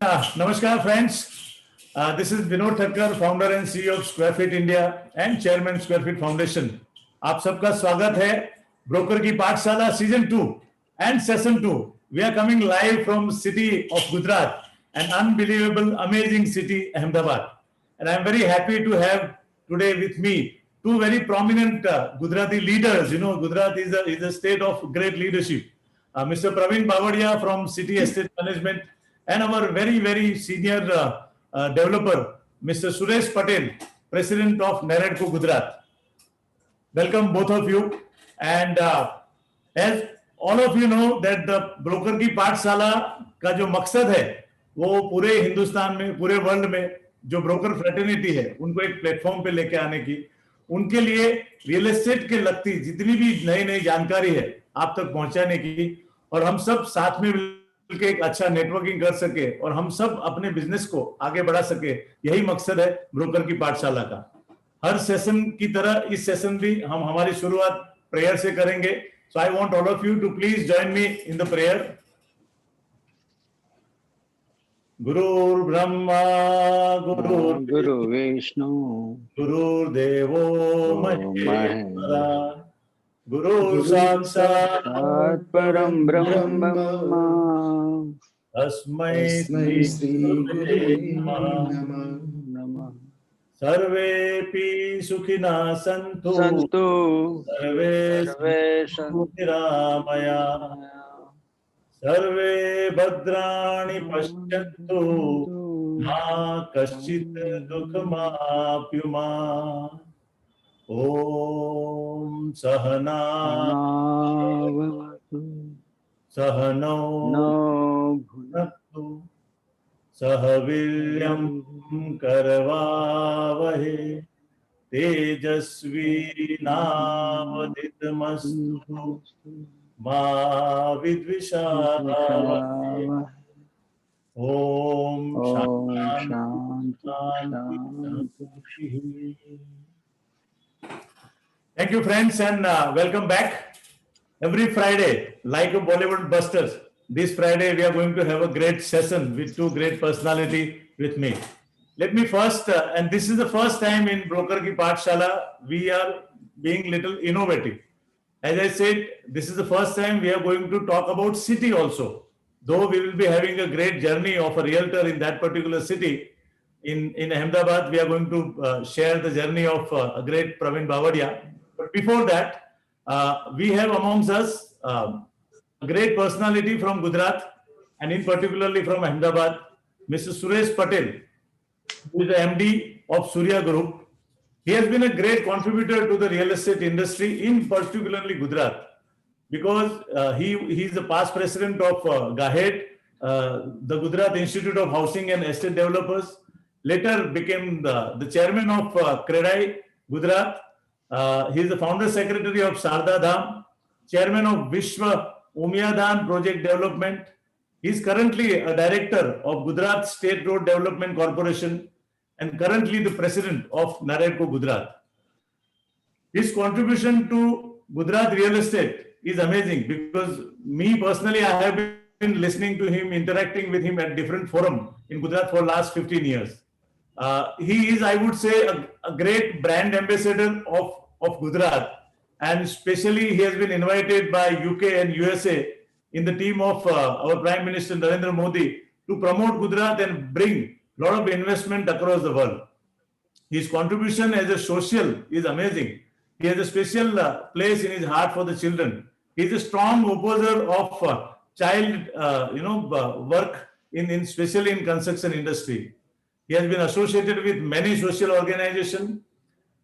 Namaskar, friends. This is Vinod Thakkar, founder and CEO of Square Feet India and chairman Square Feet Foundation. आप सबका स्वागत है broker की पाठशाला season 2 and session 2. We are coming live from city of Gujarat, an unbelievable, amazing city, Ahmedabad. And I'm very happy to have today with me two very prominent Gujarati leaders. You know, Gujarat is a state of great leadership. Mr. Praveen Bavadia from City Estate Management and our very senior developer, Mr. Suresh Patel, President of Naredco Gujarat. Welcome both of you. And as all of you know that the broker की पाठशाला का जो मकसद है वो पूरे हिंदुस्तान में, पूरे वर्ल्ड में जो ब्रोकर फ्रेटर्निटी है उनको एक प्लेटफॉर्म पे लेके आने की, उनके लिए रियल एस्टेट के लगती जितनी भी नई जानकारी है आप तक पहुंचाने की, और हम सब साथ में मिलकर एक अच्छा नेटवर्किंग कर सके और हम सब अपने बिजनेस को आगे बढ़ा सके, यही मकसद है ब्रोकर की पाठशाला का। हर सेशन की तरह इस सेशन भी हम हमारी शुरुआत प्रेयर से करेंगे। So I want all of you to please join me in the prayer. Gurur Brahma, Guru Vishnu, Gurur Devo Maheshwara, Guru Sakshat Param Brahma, Tasmai Sri Gurave Namah. सर्वेपि सुखिनः सन्तु सर्वे सन्तु निरामया सर्वे भद्राणि पश्यन्तु मा कश्चित् दुःखमाप्नुयात्। ॐ सहना सहनौ भुनक्तु सह वीर्यं करवावहे तेजस्वी नावधीतमस्तु मा विद्विषावहे। Om Shanti. Thank you, friends, and welcome back. Every Friday, like a Bollywood Busters, this Friday we are going to have a great session with two great personality with me. Let me first, and this is the first time in Broker Ki Pathshala, we are being little innovative. As I said, this is the first time we are going to talk about city also. Though we will be having a great journey of a realtor in that particular city, in Ahmedabad, we are going to share the journey of a great Praveen Bavadia. But before that, we have amongst us a great personality from Gujarat, and in particularly from Ahmedabad, Mr. Suresh Patel, who is the MD of Surya Group. He has been a great contributor to the real estate industry, in particularly Gujarat, because he is the past president of GAHED, the Gujarat Institute of Housing and Estate Developers. Later became the chairman of CREDAI Gujarat. He is the founder secretary of Sharda Dham, chairman of Vishwa Umyadhan Project Development. He is currently a director of Gujarat State Road Development Corporation and currently the president of Naredco Gujarat. His contribution to Gujarat real estate is amazing because me personally, I have been listening to him, interacting with him at different forums in Gujarat for last 15 years. He is, I would say, a great brand ambassador of Gujarat, and especially he has been invited by UK and USA in the team of our Prime Minister Narendra Modi to promote Gujarat and bring a lot of investment across the world. His contribution as a social is amazing. He has a special place in his heart for the children. He is a strong opposer of child work, especially in construction industry. He has been associated with many social organizations,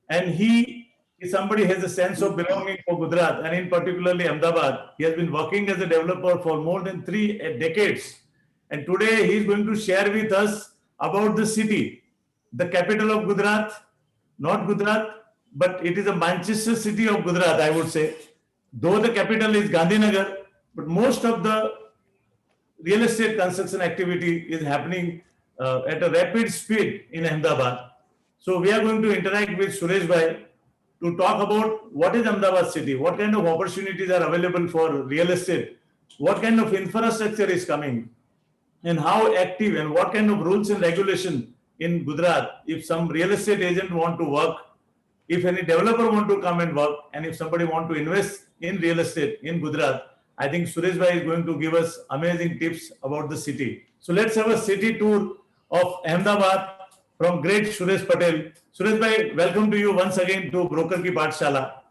and he is somebody who has a sense of belonging for Gujarat, and in particularly Ahmedabad. He has been working as a developer for more than 3 decades. And today he is going to share with us about the city, the capital of Gujarat, not Gujarat, but it is a Manchester city of Gujarat, I would say. Though the capital is Gandhinagar, but most of the real estate construction activity is happening at a rapid speed in Ahmedabad. So we are going to interact with Suresh Bhai to talk about what is Ahmedabad city, what kind of opportunities are available for real estate, what kind of infrastructure is coming, and how active and what kind of rules and regulation in Gujarat, if some real estate agent want to work, if any developer want to come and work, and if somebody want to invest in real estate in Gujarat, I think Suresh Bhai is going to give us amazing tips about the city. So let's have a city tour of Ahmedabad from great Suresh Patel. Suresh Bhai, welcome to you once again to Broker Ki Pathshala.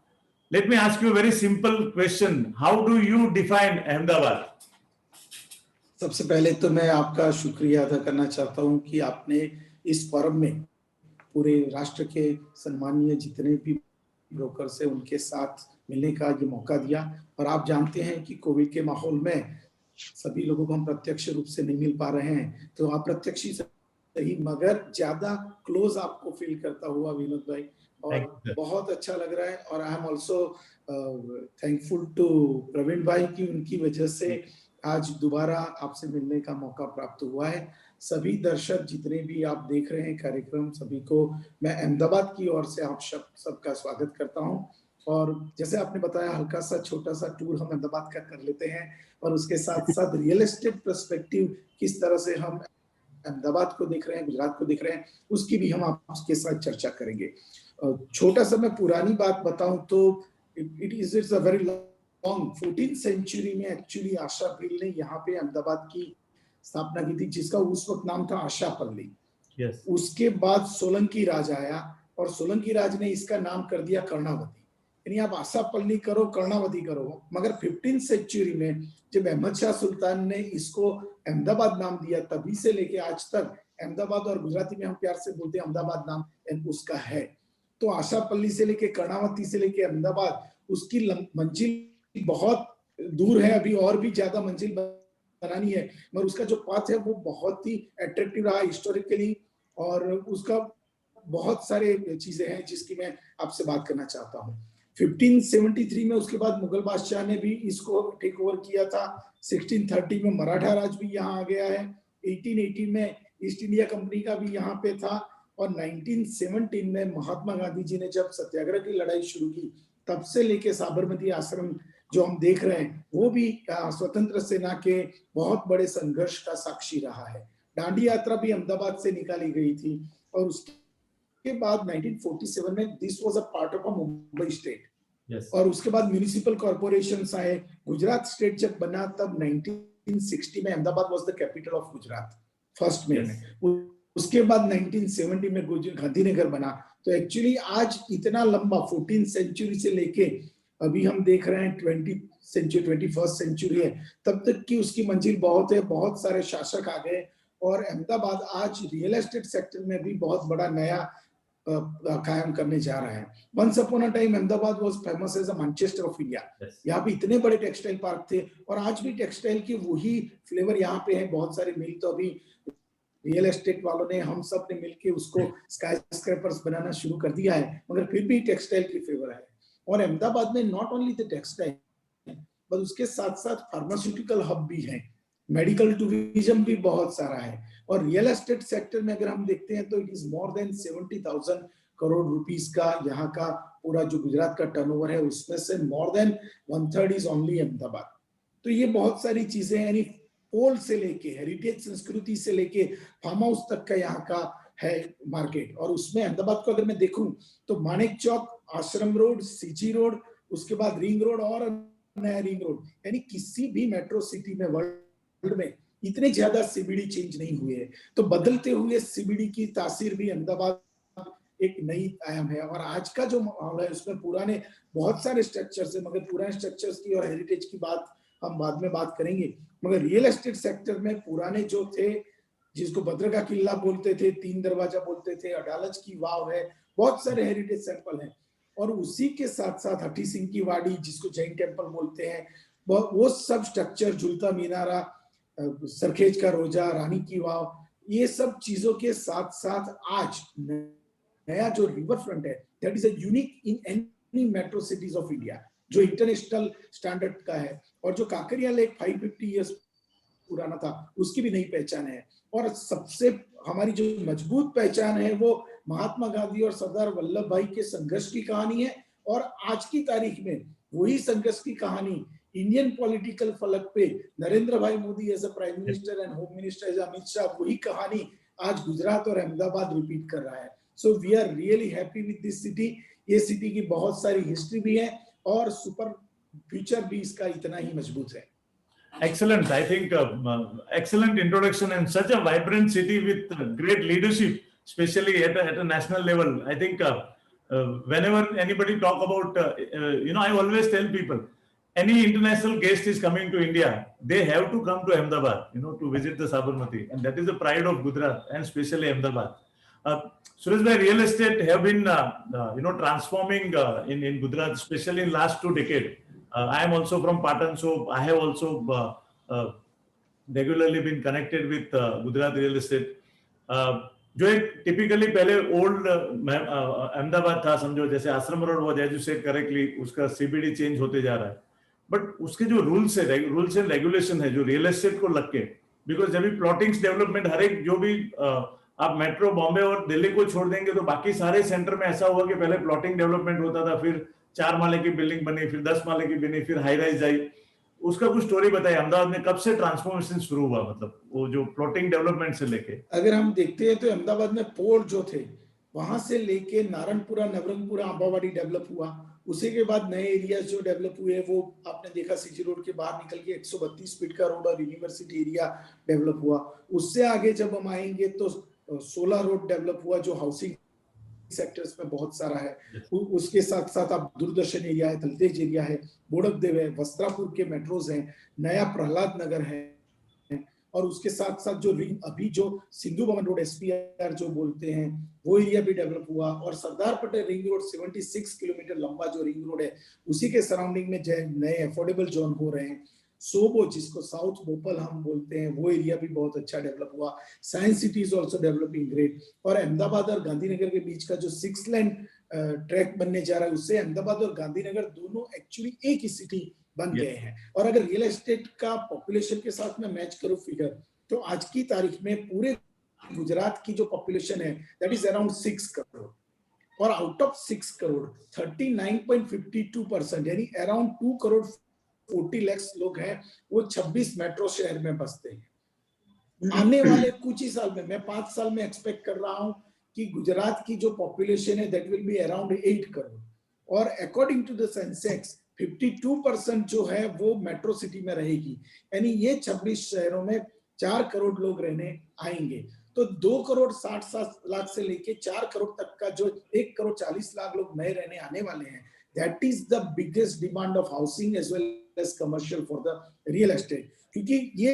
Let me ask you a very simple question. How do you define Ahmedabad? सबसे पहले तो मैं आपका शुक्रिया अदा करना चाहता हूं कि आपने इस पर्व में पूरे राष्ट्र के सम्मानीय जितने भी ब्रोकर से उनके साथ मिलने का ये मौका दिया। और आप जानते हैं कि कोविड के माहौल में सभी लोगों को हम प्रत्यक्ष रूप से नहीं मिल पा रहे हैं, तो अप्रत्यक्ष ही सही मगर ज्यादा क्लोज आपको फील करता हुआ विनोद भाई, और बहुत अच्छा लग रहा है। और I am also thankful to Praveen भाई की उनकी वजह से आज दोबारा आपसे मिलने का मौका प्राप्त हुआ है। सभी दर्शक जितने भी आप देख रहे हैं कार्यक्रम, सभी को मैं अहमदाबाद की ओर से आप सबका स्वागत करता हूं। और जैसे आपने बताया हल्का सा छोटा सा टूर हम अहमदाबाद का कर लेते हैं, और उसके साथ साथ रियल एस्टेट पर्सपेक्टिव किस तरह से हम अहमदाबाद को देख रहे हैं, गुजरात को देख रहे हैं, उसकी भी हम आपके साथ चर्चा करेंगे। छोटा सा मैं पुरानी बात बताऊं तो it's a very 14th century में एक्चुअली आशा भील ने यहाँ पे अहमदाबाद की स्थापना की थी, जिसका उस वक्त नाम था आशापल्ली। Yes. उसके बाद सोलंकी राज आया और सोलंकी राज ने इसका नाम कर दिया कर्णावती, यानी आप आशापल्ली करो कर्णावती करो। मगर 15th सेंचुरी में जब अहमद शाह सुल्तान ने इसको अहमदाबाद नाम दिया, तभी से लेके आज तक अहमदाबाद, और गुजराती में हम प्यार से बोलते हैं अहमदाबाद नाम उसका है। तो आशापल्ली से लेके कर्णावती से लेके अहमदाबाद, उसकी मंजिल बहुत दूर है, अभी और भी ज्यादा मंजिल बनानी है, मगर उसका जो पाथ है वो बहुत ही अट्रैक्टिव रहा हिस्टोरिकली, और उसका बहुत सारे चीजें हैं जिसकी मैं आपसे बात करना चाहता हूँ। 1573 में उसके बाद मुगल बादशाह ने भी इसको टेक ओवर किया था। 1630 में मराठा राज भी यहाँ आ गया है। 1818 में ईस्ट इंडिया कंपनी का भी यहाँ पे था, और 1917 में महात्मा गांधी जी ने जब सत्याग्रह की लड़ाई शुरू की, तब से लेके साबरमती आश्रम जो हम देख रहे हैं वो भी स्वतंत्र सेना के बहुत बड़े संघर्ष का साक्षी रहा है। दांडी यात्रा भी अहमदाबाद से निकाली गई थी, और उसके बाद 1947 में this was a part of a Mumbai state. Yes. और उसके बाद म्युनिसिपल कॉर्पोरेशंस आए। गुजरात स्टेट जब बना तब 1960 में Ahmedabad was the capital of Gujarat first में। Yes. उसके बाद 1970 में गांधीनगर बना। तो एक्चुअली आज इतना लंबा 14th सेंचुरी से लेके अभी हम देख रहे हैं 21st सेंचुरी है, तब तक की उसकी मंजिल बहुत है। बहुत सारे शासक आ गए, और अहमदाबाद आज रियल एस्टेट सेक्टर में भी बहुत बड़ा नया कायम करने जा रहा है। Once upon a time Ahmedabad was famous as a Manchester of India. यहाँ पे इतने बड़े टेक्सटाइल पार्क थे, और आज भी टेक्सटाइल की वही फ्लेवर यहाँ पे है। बहुत सारे मिल तो अभी रियल एस्टेट वालों ने, हम सब ने मिलके उसको स्काई स्क्रैपर्स बनाना शुरू कर दिया है, मगर फिर भी टेक्सटाइल की फेवर है। और अहमदाबाद में नॉट ओनली द टेक्सटाइल, पर उसके साथ साथ फार्मास्यूटिकल हब भी है, मेडिकल टूरिज्म भी बहुत सारा है। और रियल एस्टेट सेक्टर में अगर हम देखते हैं तो it is more than 70,000 crore rupees का यहाँ का पूरा जो गुजरात का टर्नओवर है, उसमें से more than 1/3 is only Ahmedabad. तो ये बहुत सारी चीजें, यानी पोल से लेके हेरिटेज संस्कृति से लेके फार्म हाउस तक का यहाँ का है मार्केट। और उसमें अहमदाबाद को अगर मैं देखूं तो मानिक चौक, आश्रम रोड, सीजी रोड, उसके बाद रिंग रोड और नया रिंग रोड, यानी किसी भी मेट्रो सिटी में वर्ल्ड में इतने ज्यादा सीबीडी चेंज नहीं हुए हैं। तो बदलते हुए सीबीडी की तासीर भी अहमदाबाद एक नई आयाम है। और आज का जो माहौल है उसमें पुराने बहुत सारे स्ट्रक्चर्स है, मगर पुराने स्ट्रक्चर्स की और हेरिटेज की बात हम बाद में बात करेंगे। मगर रियल एस्टेट सेक्टर में पुराने जो थे, जिसको भद्र का किला बोलते थे, 3 दरवाजा बोलते थे, अडालज की वाव है, बहुत सारे हेरिटेज सैंपल हैं। और उसी के साथ साथ हठी सिंह की वाड़ी, जिसको जैन टेम्पल बोलते हैं, वो सब स्ट्रक्चर, झुलता मीनारा, सरखेज का रोजा, रानी की वाव, ये सब चीजों के साथ साथ आज नया जो रिवर फ्रंट है, that is a unique in any metro cities of India, जो इंटरनेशनल स्टैंडर्ड का है। और जो काकरिया लेक 550 इयर्स पुराना था, उसकी भी नई पहचान है। और सबसे हमारी जो मजबूत पहचान है वो महात्मा गांधी और सरदार वल्लभ भाई के संघर्ष की कहानी है। और आज की तारीख में वही संघर्ष की कहानी इंडियन पॉलिटिकल फलक पे Narendra bhai Modi as a prime minister and home minister as Amit Shah वही कहानी आज गुजरात और अहमदाबाद रिपीट कर रहा है. So we are really happy with this city. ये सिटी की बहुत सारी हिस्ट्री भी है और सुपर फ्यूचर भी इसका इतना ही मजबूत है. Excellent. I think excellent introduction and such a vibrant city with great leadership, especially at a national level. I think whenever anybody talk about, I always tell people, any international guest is coming to India, they have to come to Ahmedabad, to visit the Sabarmati, and that is the pride of Gujarat and especially Ahmedabad. Suresh bhai, real estate have been, transforming in Gujarat, especially in last 2 decades. I am also from Patan, so I have also regularly been connected with Gujarat real estate. जो एक typically पहले old Ahmedabad था, समझो जैसे Ashram road was as you said correctly, उसका CBD change होते जा रहा है, बट उसके जो रूल्स एंड रेगुलेशन है जो रियल एस्टेट को लग के, बिकॉज जब भी प्लॉटिंग्स डेवलपमेंट हर एक जो भी आप मेट्रो बॉम्बे और दिल्ली को छोड़ देंगे तो बाकी सारे सेंटर में ऐसा हुआ कि पहले प्लॉटिंग डेवलपमेंट होता था, फिर 4 माले की बिल्डिंग बनी, फिर 10 माले की बनी, फिर हाई राइज आई. उसका कुछ स्टोरी बताइए, अहमदाबाद में कब से ट्रांसफॉर्मेशन शुरू हुआ, मतलब वो जो प्लॉटिंग डेवलपमेंट से लेके. अगर हम देखते हैं तो अहमदाबाद में पोर्ट जो थे वहां से लेके नारायणपुरा नवरंगपुरा आंबावाड़ी डेवलप हुआ. उसी के बाद नए एरियाज जो डेवलप हुए वो आपने देखा सीजी रोड के बाहर निकल के 132 फीट का रोड और यूनिवर्सिटी एरिया डेवलप हुआ. उससे आगे जब हम आएंगे तो 16 रोड डेवलप हुआ जो हाउसिंग सेक्टर्स में बहुत सारा है. उसके साथ साथ आप दूरदर्शन एरिया है, तलतेज एरिया है, बोड़कदेव है, वस्त्रापुर के मेट्रोज हैं, नया प्रहलाद नगर है, और उसके साथ साथ जो अभी जो सिंधु भवन रोड एसपीआर जो बोलते हैं वो एरिया भी डेवलप हुआ. और Sardar Patel ring road 76 kilometre लंबा जो रिंग रोड है उसी के सराउंडिंग में नए अफोर्डेबल जोन हो रहे हैं. सोबो जिसको साउथ भोपाल हम बोलते हैं वो एरिया भी बहुत अच्छा डेवलप हुआ. Science city is also developing great. और अहमदाबाद और गांधीनगर के बीच का जो 6 लेन ट्रैक बनने जा रहा है उससे अहमदाबाद और गांधीनगर दोनों एक्चुअली एक ही सिटी बन गए हैं. और अगर रियल एस्टेट का पॉपुलेशन के साथ में मैच करूं फिगर तो आज की तारीख में पूरे गुजरात की जो पॉपुलेशन है दैट इज अराउंड 6 करोड़. और आउट ऑफ 6 करोड़ 39.52% यानी अराउंड 2 करोड़ 40 लाख लोग हैं वो 26 मेट्रो शहर में बसते हैं. आने वाले कुछ ही साल में, मैं 5 साल में एक्सपेक्ट कर रहा हूं कि गुजरात की जो पॉपुलेशन है that will be around 8 crore. और अकॉर्डिंग टू द सेंसेक्स 52% जो है वो मेट्रो सिटी में रहेगी. यानी ये 26 शहरों में 4 करोड़ लोग रहने आएंगे. तो 2 करोड़ 60 लाख से लेके 4 करोड़ तक का जो 1 करोड़ 40 लाख लोग नए रहने आने वाले हैं, that is the biggest demand of housing as well as commercial for the real estate. क्योंकि ये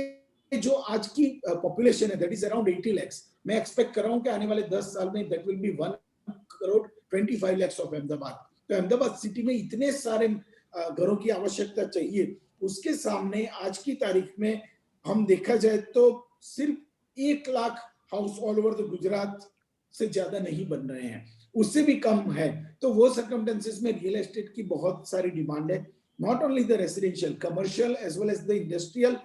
जो आज की पॉपुलेशन है दैट इज अराउंड 80 लाख. मैं एक्सपेक्ट कर रहा हूं कि आने वाले 10 साल में that will B 1 crore 25 lakh of Ahmedabad. तो अहमदाबाद सिटी में इतने सारे घरों की आवश्यकता चाहिए. उसके सामने आज की तारीख में हम देखा जाए तो सिर्फ 1 lakh house all over the Gujarat से ज्यादा नहीं बन रहे हैं, उससे भी कम है. तो वो सर्कमस्टेंसेस में रियल एस्टेट की बहुत सारी डिमांड है. Not only the residential, commercial as well as the industrial.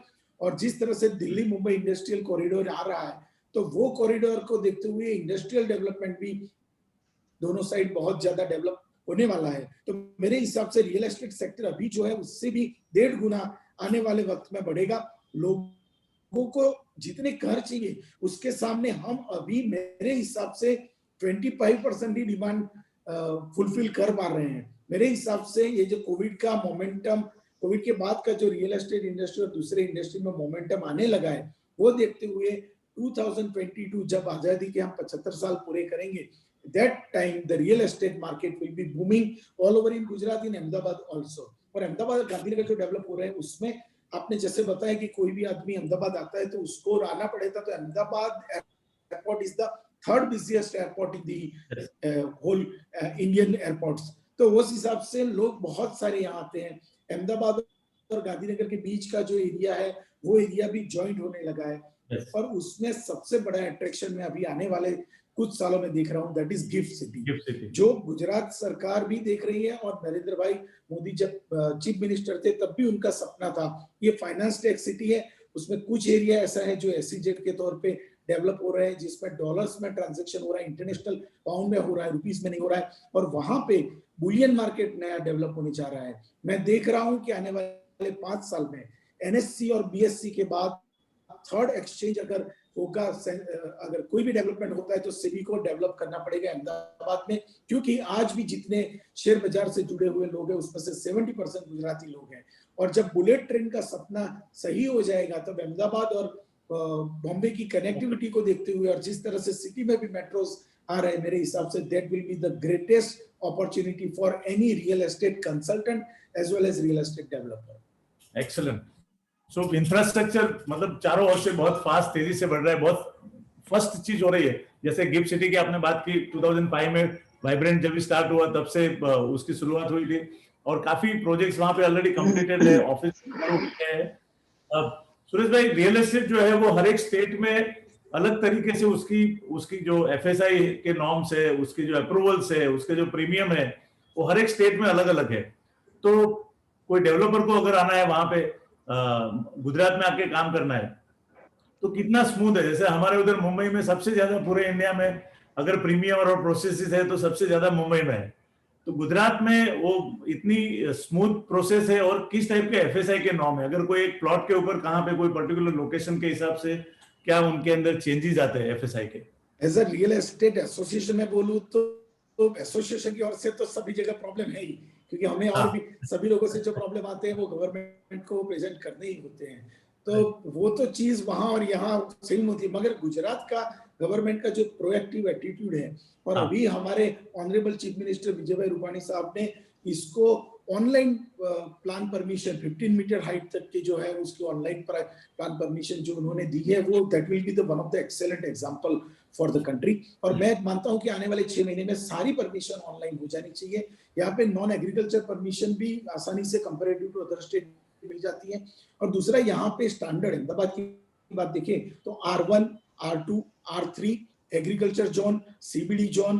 और जिस तरह से दिल्ली मुंबई इंडस्ट्रियल कॉरिडोर आ रहा है तो वो कॉरिडोर को देखते हुए इंडस्ट्रियल डेवलपमेंट भी दोनों साइड बहुत ज्यादा डेवलप होने वाला है. तो मेरे हिसाब से रियल एस्टेट सेक्टर अभी जो है उससे भी 1.5 गुना आने वाले वक्त में बढ़ेगा. लोगों को जितने घर चाहिए उसके सामने हम अभी मेरे हिसाब से 25% ही डिमांड फुलफिल कर पा रहे हैं. मेरे हिसाब से ये जो कोविड का मोमेंटम, कोविड के बाद का जो रियल एस्टेट इंडस्ट्री और दूसरे इंडस्ट्री में मोमेंटम आने लगा है वो देखते हुए 2022 जब आजादी के हम 75 साल पूरे करेंगे, that time the real estate market will be booming all over in Gujarat, in Ahmedabad also. और अहमदाबाद और गांधीनगर जो डेवलप हो रहे हैं उसमें आपने जैसे बताया कि कोई भी आदमी अहमदाबाद आता है तो उसको आना पड़ेगा. तो Ahmedabad airport is the 3rd busiest airport in the whole Indian airports. तो उस हिसाब से लोग बहुत सारे यहाँ आते हैं. अहमदाबाद और गांधीनगर के बीच का जो एरिया है वो एरिया भी ज्वाइंट होने लगा है. और उसमें सबसे बड़ा अट्रैक्शन में अभी आने वाले कुछ सालों में देख रहा हूं दैट इज गिफ्ट सिटी, जो गुजरात सरकार भी देख रही है. और नरेंद्र भाई मोदी जब चीफ मिनिस्टर थे तब भी उनका सपना था. ये फाइनेंस टेक सिटी है, उसमें कुछ एरिया ऐसा है जो एसईजेड के तौर पे डेवलप हो रहे हैं जिसमें डॉलर्स में ट्रांजैक्शन हो रहा है, इंटरनेशनल पाउंड में हो रहा है, रुपीस में नहीं हो रहा है. और वहां पे बुलियन मार्केट नया डेवलप होने जा रहा है. मैं देख रहा हूं कि आने वाले वाले 5 साल में एनएससी और बीएससी के बाद थर्ड एक्सचेंज अगर होगा, अगर कोई भी डेवलपमेंट होता है तो सेबी को डेवलप करना पड़ेगा अहमदाबाद में, क्योंकि आज भी जितने शेयर बाजार से जुड़े हुए लोग हैं उसमें से 70% गुजराती लोग हैं। और जब बुलेट ट्रेन का सपना सही हो जाएगा तब अहमदाबाद और बॉम्बे की कनेक्टिविटी को देखते हुए और जिस तरह से सिटी में भी मेट्रोज आ रहे हैं, मेरे हिसाब से that will be the greatest opportunity for any real estate consultant as well as real estate developer. Excellent. So infrastructure मतलब चारों ओर से बहुत फास्ट तेजी से बढ़ रहा है, बहुत फर्स्ट चीज हो रही है। जैसे गिफ्ट सिटी की आपने बात की, 2005 में वाइब्रेंट जब स्टार्ट हुआ तब से उसकी शुरुआत हुई थी और काफी प्रोजेक्ट्स वहां पे ऑलरेडी कंप्लीटेड है, ऑफिस है। अब सुरेश भाई, रियल एस्टेट जो है वो हर एक स्टेट में अलग तरीके से उसकी जो एफएसआई के नॉर्म्स है, उसकी जो अप्रूवल्स है, उसके जो प्रीमियम है, वो हर एक स्टेट में अलग अलग है। तो कोई डेवलपर को अगर आना है वहां पे गुजरात में आके काम करना है तो कितना स्मूथ है? जैसे हमारे उधर मुंबई में सबसे ज्यादा पूरे इंडिया में अगर प्रीमियम और प्रोसेसेस है तो सबसे ज्यादा मुंबई में है, तो गुजरात में वो इतनी स्मूथ प्रोसेस है और किस टाइप के एफएसआई के नॉर्म है? अगर कोई एक प्लॉट के ऊपर कहाँ पे कोई पर्टिकुलर लोकेशन के हिसाब से क्या उनके अंदर चेंजेस आते हैं एफएसआई के? As a real estate association में बोलूं तो एसोसिएशन की ओर से तो सभी जगह प्रॉब्लम है ही, क्योंकि हमें और भी सभी लोगों से जो प्रॉब्लम आते हैं वो गवर्नमेंट को प्रेजेंट करने ही होते हैं। तो वो तो चीज वहां और यहाँ सेम होती है, मगर गुजरात का गवर्नमेंट का जो प्रोएक्टिव एटीट्यूड है, और अभी हमारे ऑनरेबल चीफ मिनिस्टर विजय भाई रूपाणी साहब ने इसको online plan permission 15 metre height तक की जो है उसकी ऑनलाइन प्लान परमिशन जो उन्होंने दी है, वो that will be the one of the excellent example for the country. और मैं मानता हूं कि आने वाले 6 महीने में सारी परमिशन ऑनलाइन हो जानी चाहिए। यहाँ पे नॉन एग्रीकल्चर परमिशन भी आसानी से कंपेरेटिव टू अदर स्टेट मिल जाती है। और दूसरा यहाँ पे स्टैंडर्ड अहमदाबाद की बात देखें तो R1, R2, R3 agriculture zone, CBD zone,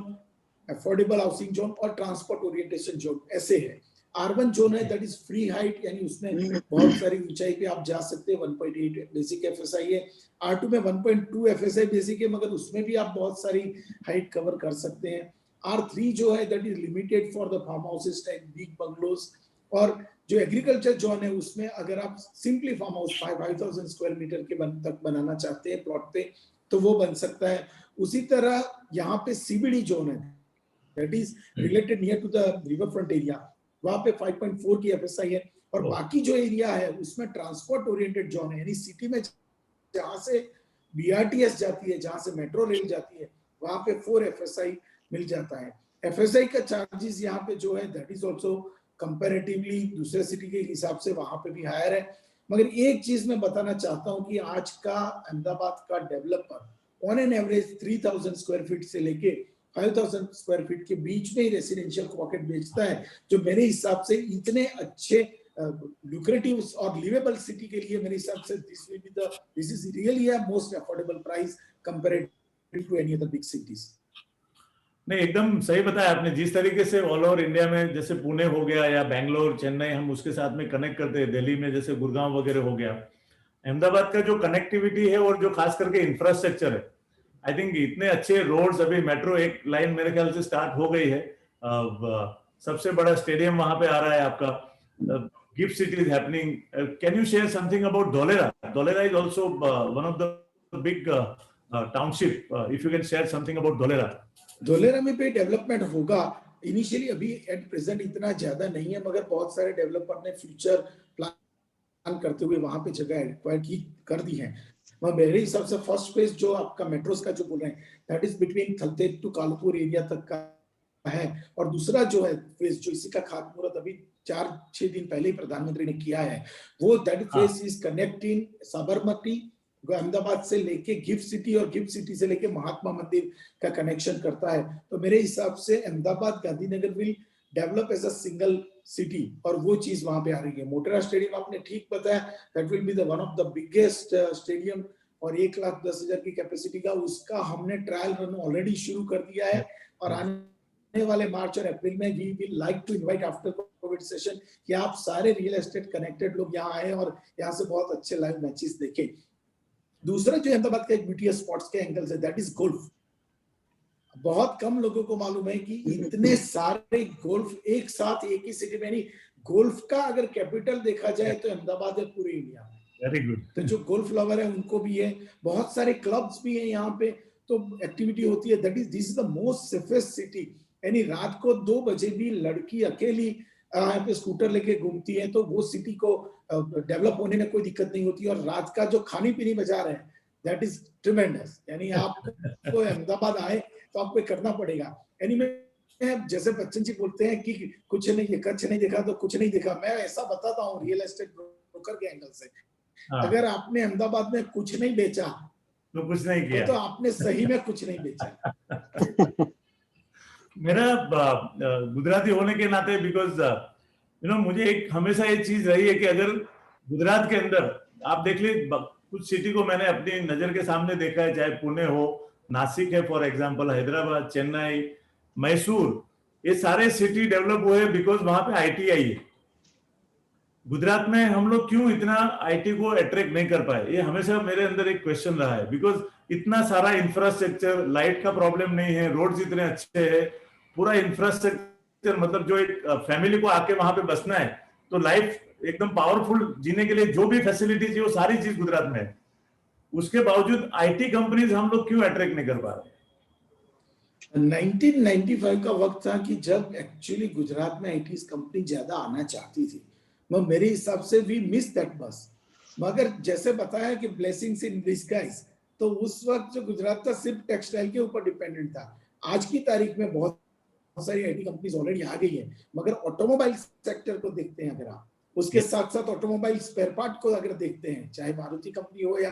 affordable housing zone और ट्रांसपोर्ट ओरिएंटेशन जोन ऐसे है। R1 जोन है दैट इज फ्री हाइट, यानी उसमें बहुत सारी ऊंचाई पे आप जा सकते हैं, 1.8 बेसिक एफएसआई है। R2 में 1.2 एफएसआई बेसिक है, मगर उसमें भी आप बहुत सारी हाइट कवर कर सकते हैं। R3 जो है that is limited for the farm houses type big bungalows. और जो एग्रीकल्चर जोन है उसमें अगर आप simply farm house 5000 square metre के तक बनाना चाहते हैं प्लॉट पे तो वो बन सकता है। उसी तरह यहाँ पे सीबीडी जोन है that is related near to the river front area, वहां पे 5.4 की एफएसआई है। और बाकी जो एरिया है उसमें ट्रांसपोर्ट ओरिएंटेड जोन है, यानी सिटी में जहां से बीआरटीएस जाती है, जहां से मेट्रो रेल जाती है, वहां पे 4 एफएसआई मिल जाता है। एफएसआई का चार्जेस यहाँ पे जो है दैट इज ऑल्सो कंपैरेटिवली दूसरे सिटी के हिसाब से वहां पे भी हायर है। मगर एक चीज मैं बताना चाहता हूं कि आज का अहमदाबाद का developer on an average 3000 square feet से लेके 5000 स्क्वायर फीट के बीच में ही रेसिडेंशियल पॉकेट बेचता है, जो मेरे हिसाब से इतने अच्छे लुक्रेटिव और लिवेबल सिटी के लिए मेरे हिसाब से this is really a most affordable price comparative to any other big cities. नहीं, एकदम सही बताया आपने। जिस तरीके से ऑल ओवर इंडिया में जैसे पुणे हो गया या बैंगलोर, चेन्नई, हम उसके साथ में कनेक्ट करते हैं, दिल्ली में जैसे गुड़गांव वगैरह हो गया, अहमदाबाद का जो कनेक्टिविटी है और जो खास करके इंफ्रास्ट्रक्चर है, आई थिंक इतने अच्छे रोड्स, अभी मेट्रो एक लाइन मेरे ख्याल से स्टार्ट हो गई है, सबसे बड़ा स्टेडियम वहां पे आ रहा है आपका, gift city is happening. Can you share something about Dholera? Dholera is also one of the big township, if you can share something about Dholera. Dholera में भी डेवलपमेंट होगा इनिशियली, अभी एट प्रेजेंट इतना ज्यादा नहीं है, मगर बहुत सारे डेवलपर ने फ्यूचर प्लान करते हुए वहां पे जगह एक्वायर की कर दी है। मेरे हिसाब से फर्स्ट फेज जो आपका मेट्रोस का जो बोल रहे हैं that is between Thaltej to Kalupur area तक का है। और दूसरा जो है फेज जो इसी का खातमुहूर्त अभी 4-6 दिन पहले ही प्रधानमंत्री ने किया है, वो that phase is connecting Sabarmati Ahmedabad से लेके गिफ्ट सिटी और गिफ्ट सिटी से लेके महात्मा मंदिर का कनेक्शन करता है। तो मेरे हिसाब से Ahmedabad Gandhinagar will develop as a single city, और वो चीज वहां पे आ रही है। मोटेरा स्टेडियम आपने ठीक बताया, that will be the one of the biggest stadium और 1,10,000 की कैपेसिटी का, उसका हमने ट्रायल रन ऑलरेडी शुरू कर दिया है। और आने वाले मार्च और अप्रैल में we will like to invite after covid session कि आप सारे रियल एस्टेट कनेक्टेड लोग यहाँ आए और यहाँ से बहुत अच्छे लाइव मैचेस देखें। दूसरा जो अहमदाबाद का एक ब्यूटी स्पॉट्स के angle say that is golf. बहुत कम लोगों को मालूम है कि इतने सारे गोल्फ एक साथ एक ही सिटी में नहीं, गोल्फ का अगर कैपिटल देखा जाए तो अहमदाबाद है पूरे इंडिया में। Very good. तो जो गोल्फ लवर है उनको भी है, बहुत सारे क्लब्स भी हैं यहाँ पे, तो एक्टिविटी होती है। That is this is the most safest city. यानी रात को 2 बजे भी लड़की अकेली यहाँ पे स्कूटर लेके घूमती है, तो वो सिटी को डेवलप होने में कोई दिक्कत नहीं होती। और रात का जो खानी पीनी बाजार है, दैट इज ट्रिमेंडस। यानी आपको अहमदाबाद आए तो आपको करना पड़ेगा। यानी मैं जैसे बच्चन जी बोलते हैं कि कुछ नहीं, कच्छ नहीं देखा तो कुछ नहीं देखा, मैं ऐसा बताता हूँ रियल एस्टेट ब्रोकर के एंगल से। अगर आपने अहमदाबाद में कुछ नहीं बेचा तो कुछ नहीं किया, तो आपने सही में कुछ नहीं बेचा। मेरा गुजराती होने के नाते, बिकॉज मुझे एक हमेशा ये चीज रही है कि अगर गुजरात के अंदर आप देख ली, कुछ सिटी को मैंने अपनी नजर के सामने देखा है, चाहे पुणे हो, नासिक है फॉर एग्जांपल, हैदराबाद, चेन्नई, मैसूर, ये सारे सिटी डेवलप हुए बिकॉज वहां पे आईटीआई है। गुजरात में हम लोग क्यों इतना आईटी को अट्रैक्ट नहीं कर पाए, ये हमेशा मेरे अंदर एक क्वेश्चन रहा है। बिकॉज इतना सारा इंफ्रास्ट्रक्चर, लाइट का प्रॉब्लम नहीं है, रोड्स इतने अच्छे हैं, पूरा इंफ्रास्ट्रक्चर, मतलब जो एक फैमिली को आके वहां पे बसना है तो लाइफ एकदम पावरफुल जीने के लिए जो भी फैसिलिटीज है वो सारी चीज गुजरात में है। उसके बावजूद आईटी कंपनीज हम लोग क्यों अट्रैक्ट नहीं कर पा रहे? 1995 का वक्त था कि जब एक्चुअली गुजरात में आईटी कंपनी ज्यादा आना चाहती थी। मेरे हिसाब से वी मिस दैट बस। मगर जैसे बताया कि ब्लेसिंग्स इन डिस्गाइज, तो उस वक्त जो गुजरात था सिर्फ टेक्सटाइल के ऊपर डिपेंडेंट था। आज की तारीख में बहुत सारी आईटी कंपनीज ऑलरेडी आ गई है, मगर ऑटोमोबाइल सेक्टर को देखते हैं अगर आप, उसके साथ साथ ऑटोमोबाइल स्पेयर पार्ट को अगर देखते हैं, चाहे मारुति कंपनी हो या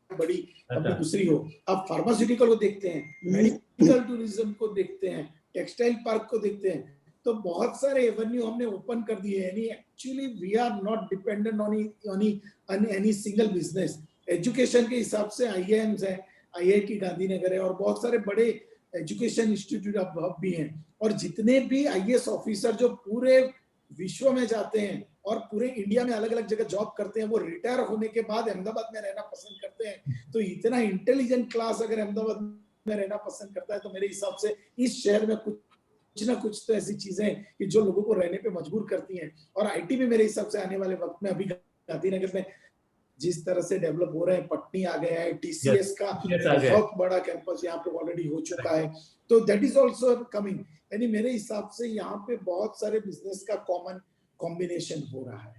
बड़ी कंपनी दूसरी हो, आप फार्मास्यूटिकल को देखते हैं, मेडिकल टूरिज्म को देखते हैं, टेक्सटाइल पार्क को देखते हैं, तो बहुत सारे एवेन्यू हमने ओपन कर दिए हैं। Actually we are not dependent on any single business. Education के हिसाब से आईआईएम्स है, आईआईटी गांधीनगर है, और बहुत सारे बड़े एजुकेशन इंस्टीट्यूट अब भी हैं। और जितने भी आईएएस ऑफिसर जो पूरे विश्व में जाते हैं और पूरे इंडिया में अलग अलग जगह जॉब करते हैं, वो रिटायर होने के बाद अहमदाबाद में रहना पसंद करते हैं। तो इतना इंटेलिजेंट क्लास अगर अहमदाबाद में रहना पसंद करता है, तो मेरे हिसाब से इस शहर में कुछ ना कुछ तो ऐसी चीजें हैं कि जो लोगों को रहने पे मजबूर करती हैं। और आईटी भी मेरे हिसाब से आने वाले वक्त में, अभी गांधीनगर में जिस तरह से डेवलप हो रहे हैं, पटनी आ गया है, टीसीएस का बहुत बड़ा कैंपस यहाँ पे ऑलरेडी हो चुका है, तो दैट इज ऑल्सो कमिंग। यानी मेरे हिसाब से यहाँ पे बहुत सारे बिजनेस का कॉमन कॉम्बिनेशन हो रहा है।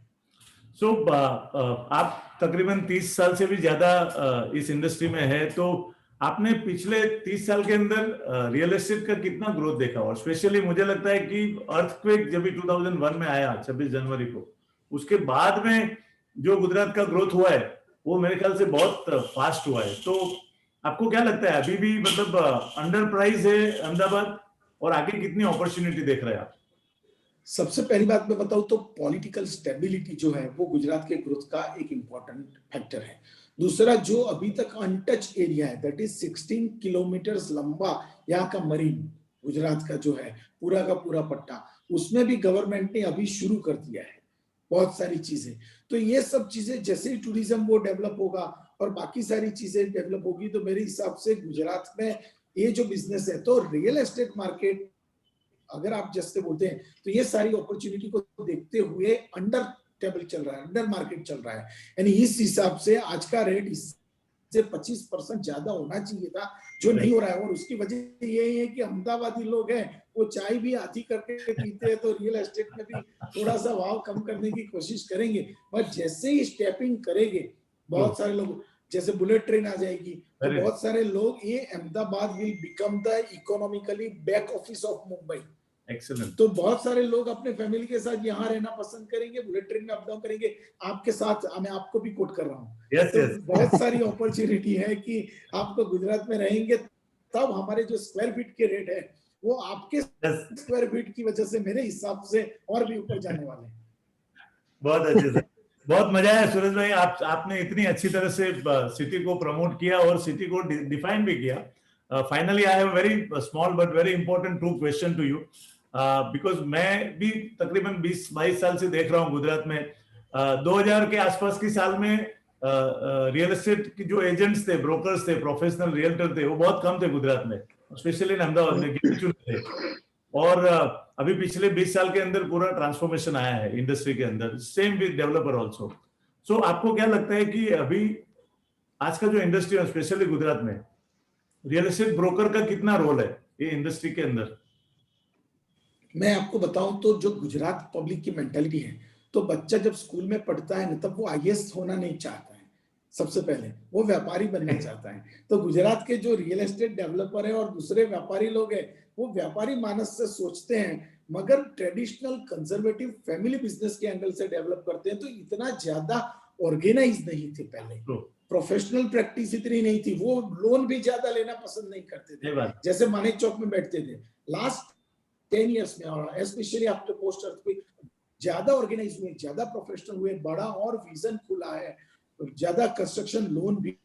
सो आप तकरीबन 30 साल से भी ज्यादा इस इंडस्ट्री में है, तो आपने पिछले 30 साल के अंदर रियल एस्टेट का कितना ग्रोथ देखा? और स्पेशली मुझे लगता है कि अर्थक्वेक जब भी 2001 में आया 26 जनवरी को, उसके बाद में जो गुजरात का ग्रोथ हुआ है वो मेरे ख्याल से बहुत फास्ट हुआ है। तो आपको क्या लगता है, अभी भी मतलब अंडर प्राइस है अहमदाबाद, और आगे कितनी अपॉर्चुनिटी देख रहे हैं आप? सबसे पहली बात मैं बताऊं तो पॉलिटिकल स्टेबिलिटी जो है वो गुजरात के ग्रोथ का एक इंपॉर्टेंट फैक्टर है। दूसरा, जो अभी तक अनटच एरिया है, दैट इज 16 किलोमीटर लंबा यहाँ का मरीन, गुजरात का जो है पूरा का पूरा पट्टा, उसमें भी गवर्नमेंट ने अभी शुरू कर दिया है बहुत सारी चीजें। तो ये सब चीजें जैसे ही टूरिज्म वो डेवलप होगा और बाकी सारी चीजें डेवलप होगी, तो मेरे हिसाब से गुजरात में ये जो बिजनेस है, तो रियल एस्टेट मार्केट अगर आप जैसे बोलते हैं, तो ये सारी अपॉर्चुनिटी को देखते हुए अंडर टेबल चल रहा है, अंडर मार्केट चल रहा है। यानी इस हिसाब से आज का रेट इससे 25% ज्यादा होना चाहिए था, जो नहीं हो रहा है। और उसकी वजह यही है कि अहमदाबादी लोग हैं, वो चाय भी आधी करके पीते हैं, तो रियल एस्टेट में भी थोड़ा सा भाव कम करने की कोशिश करेंगे। बट जैसे ही स्टेपिंग करेंगे बहुत सारे लोग, जैसे बुलेट ट्रेन आ जाएगी, तो बहुत सारे लोग, ये Ahmedabad will become the economically back office of Mumbai. Excellent. तो बहुत सारे लोग अपने फैमिली के साथ यहाँ रहना पसंद करेंगे, बुलेट ट्रेन में अप डाउन करेंगे। आपके साथ मैं आपको भी कोट कर रहा हूँ। yes, तो yes. बहुत सारी अपॉर्चुनिटी है कि आपको गुजरात में रहेंगे, तब हमारे जो स्क्वायर फीट के रेट है वो आपके स्क्वायर फीट की वजह से मेरे हिसाब से और भी ऊपर जाने वाले हैं। बहुत अच्छे से, बहुत मजा आया सूरज भाई, आपने इतनी अच्छी तरह से सिटी को प्रमोट किया और सिटी को डिफाइन भी किया। Finally I have very small but very important 2 question to you, because मैं भी तकरीबन 20-22 साल से देख रहा हूँ गुजरात में। 2000 के आसपास की साल में रियल एस्टेट के जो एजेंट्स थे, ब्रोकर्स थे, प्रोफेशनल रियल्टर थे, वो बहुत कम थे गुजरात में, स्पेशली इन अहमदाबाद में थे। और अभी पिछले 20 साल के अंदर पूरा ट्रांसफॉर्मेशन आया है इंडस्ट्री के अंदर, सेम विद डेवलपर ऑल्सो। सो आपको क्या लगता है कि अभी आज का जो इंडस्ट्री है, स्पेशली गुजरात में, रियल एस्टेट ब्रोकर का कितना रोल है ये इंडस्ट्री के अंदर? मैं आपको बताऊं तो जो गुजरात पब्लिक की मेंटालिटी है, तो बच्चा जब स्कूल में पढ़ता है ना, तब वो आईएएस होना नहीं चाहता है। सबसे पहले वो व्यापारी बनना चाहता है। तो गुजरात के जो रियल एस्टेट डेवलपर है और दूसरे व्यापारी लोग हैं, वो व्यापारी मानस से सोचते हैं, मगर ट्रेडिशनल कंजर्वेटिव फैमिली बिजनेस के एंगल से डेवलप करते हैं। तो इतना ज्यादा ऑर्गेनाइज नहीं थे पहले, प्रोफेशनल प्रैक्टिस इतनी नहीं थी, वो लोन भी ज्यादा लेना पसंद नहीं करते थे। जैसे मानिक चौक में बैठते थे, लास्ट 10 years में, और स्पेशली आफ्टर पोस्ट अर्थक्वेक ज्यादा ऑर्गेनाइज हुए, ज्यादा प्रोफेशनल हुए, बड़ा और विजन खुला है, ज्यादा कंस्ट्रक्शन लोन भी